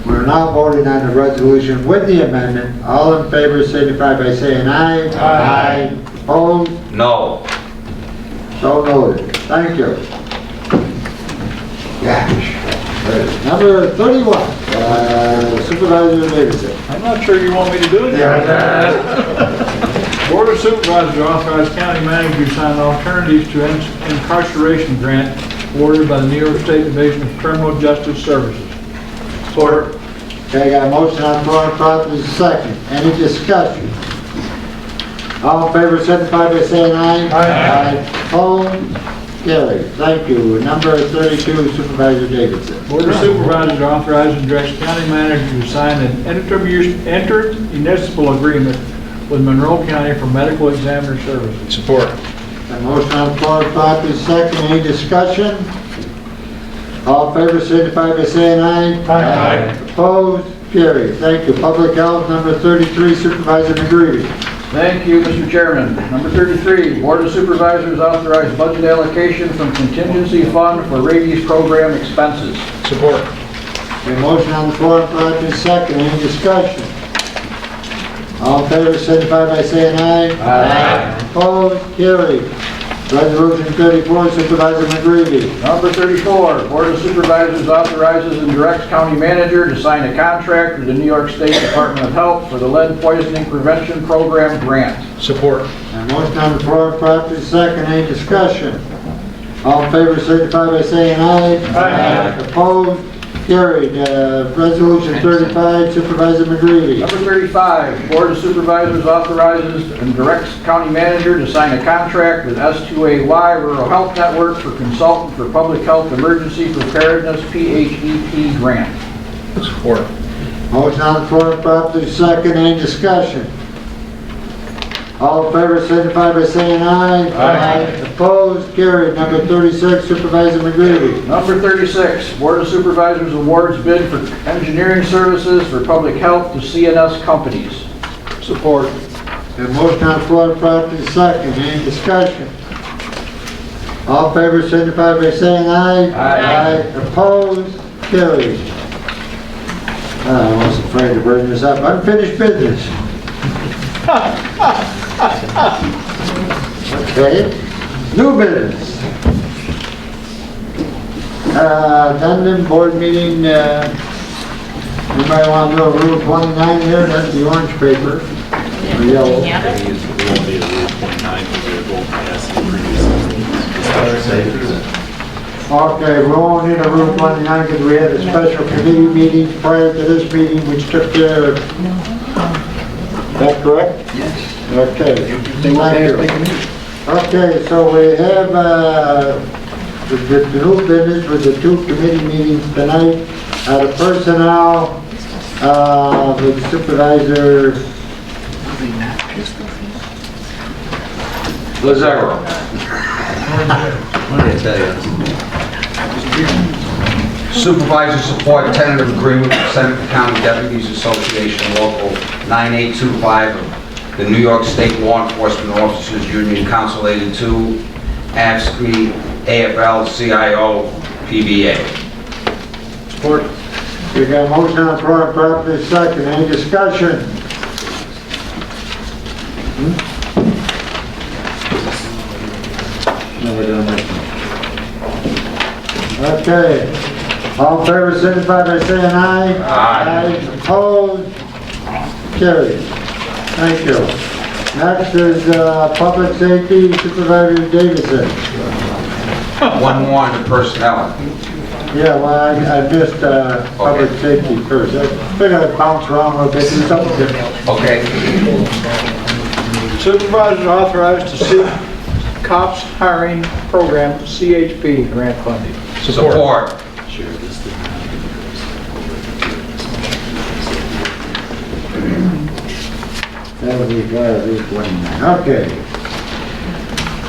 We're now voting on the resolution with the amendment. All in favor, signify by saying aye. Aye. Opposed? No. So noted. Thank you. Gosh. Number 31, Supervisor Davidson. I'm not sure you want me to do it. Board of Supervisors authorize county manager to sign alternatives to incarceration grant awarded by the New York State Division of Criminal Justice Services. Support. Okay, got a motion on the floor, properly second. Any discussion? All in favor, signify by saying aye. Aye. Opposed? Carried. Thank you. Number 32, Supervisor Davidson. Board of Supervisors authorizes and directs county manager to sign an intermunicipal agreement with Monroe County for medical examiner services. Support. A motion on the floor, properly second. Any discussion? All in favor, signify by saying aye. Aye. Opposed? Carried. Thank you. Public Health, number 33, Supervisor McGreevy. Thank you, Mr. Chairman. Number 33, Board of Supervisors authorize budget allocation from contingency fund for rabies program expenses. Support. A motion on the floor, properly second. Any discussion? All in favor, signify by saying aye. Aye. Opposed? Carried. Resolution 34, Supervisor McGreevy. Number 34, Board of Supervisors authorizes and directs county manager to sign a contract with the New York State Department of Health for the lead poisoning prevention program grant. Support. A motion on the floor, properly second. Any discussion? All in favor, signify by saying aye. Aye. Opposed? Carried. Resolution 35, Supervisor McGreevy. Number 35, Board of Supervisors authorizes and directs county manager to sign a contract with S2AY Rural Health Network for consultant for public health emergency preparedness PHEP grant. Support. Motion on the floor, properly second. Any discussion? All in favor signify by saying aye. Aye. Opposed? Carried. Number 36, Supervisor McGreevy. Number 36, Board of Supervisors awards bid for engineering services for public health to CNS companies. Support. A motion on the floor, properly second. Any discussion? All in favor signify by saying aye. Aye. Opposed? Carried. I was afraid to bring this up. Unfinished business. Okay. New business. Addendum board meeting, anybody want to do a Rule 29 here? That's the orange paper. Or yellow. Okay, we won't need a Rule 29 because we had a special committee meeting prior to this meeting which took care of. Is that correct? Yes. Okay. Thank you. Okay, so we have the new business with the two committee meetings tonight. The personnel with Supervisor Lazaro. What did I tell you? Supervisors support tentative agreement with Seneca County Deputies Association Local 9825 of the New York State Law Enforcement Officers Union Consolidated 2, AFSCME, AFL, CIO, PBA. Support. We got a motion on the floor, properly second. Any discussion? No, we're gonna make it. Okay. All in favor, signify by saying aye. Aye. Opposed? Carried. Thank you. Next is Public Safety Supervisor Davidson. One more on the personnel. Yeah, well, I missed Public Safety first. I figured I'd bounce around a little bit, do something different. Okay. Supervisors authorized to seek COPS hiring program CHP grant funding. Support. That'll be Rule 29. Okay.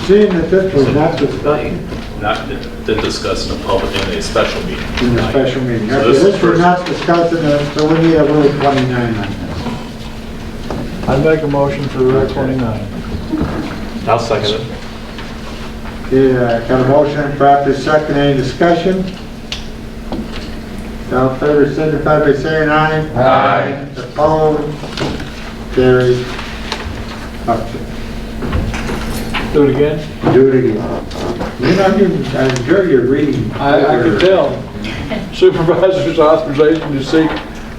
Seeing that this was not discussed Not to discuss in a public, in a special meeting. in the special meeting. So Okay, this is this was first- not discussed in the, so we need a Rule 29 on this. I'd make a motion for Rule 29. I'll second it. Okay, got a motion, properly second. Any discussion? All in favor, signify by saying aye. Aye. Opposed? Carried. Okay. Do it again? Do it again. You know, I enjoy your reading. I can tell. Supervisors authorization to seek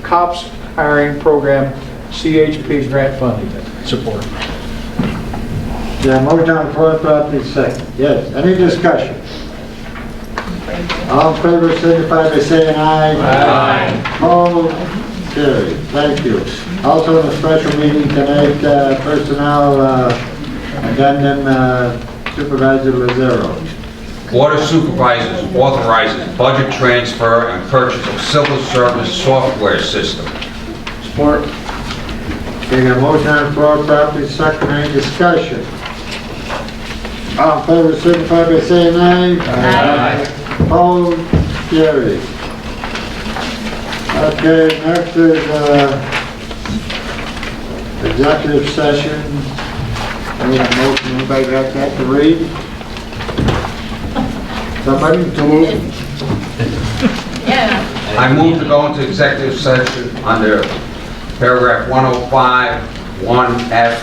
COPS hiring program CHP grant funding. Support. Yeah, motion on the floor, properly second. Yes, any discussion? All in favor, signify by saying aye. Aye. Opposed? Carried. Thank you. Also in the special meeting tonight, personnel addendum, Supervisor Lazaro. Board of Supervisors authorizes budget transfer and purchase of civil service software system. Support. Okay, got a motion on the floor, properly second. Any discussion? All in favor, signify by saying aye. Aye. Opposed? Carried. Okay, next is executive session. I need a motion. Anybody got that to read? Somebody to move? Yeah. I move to go into executive session under paragraph 105, 1F,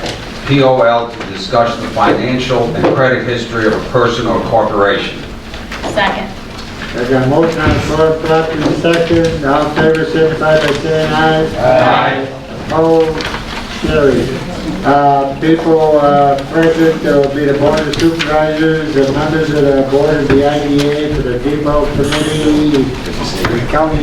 POL to discuss the financial and credit history of a person or corporation. Second. I got a motion on the floor, properly second. All in favor, signify by saying aye. Aye. Opposed? Carried. People present, there will be the Board of Supervisors, the members of the Board of the IDA, for the depot committee, the county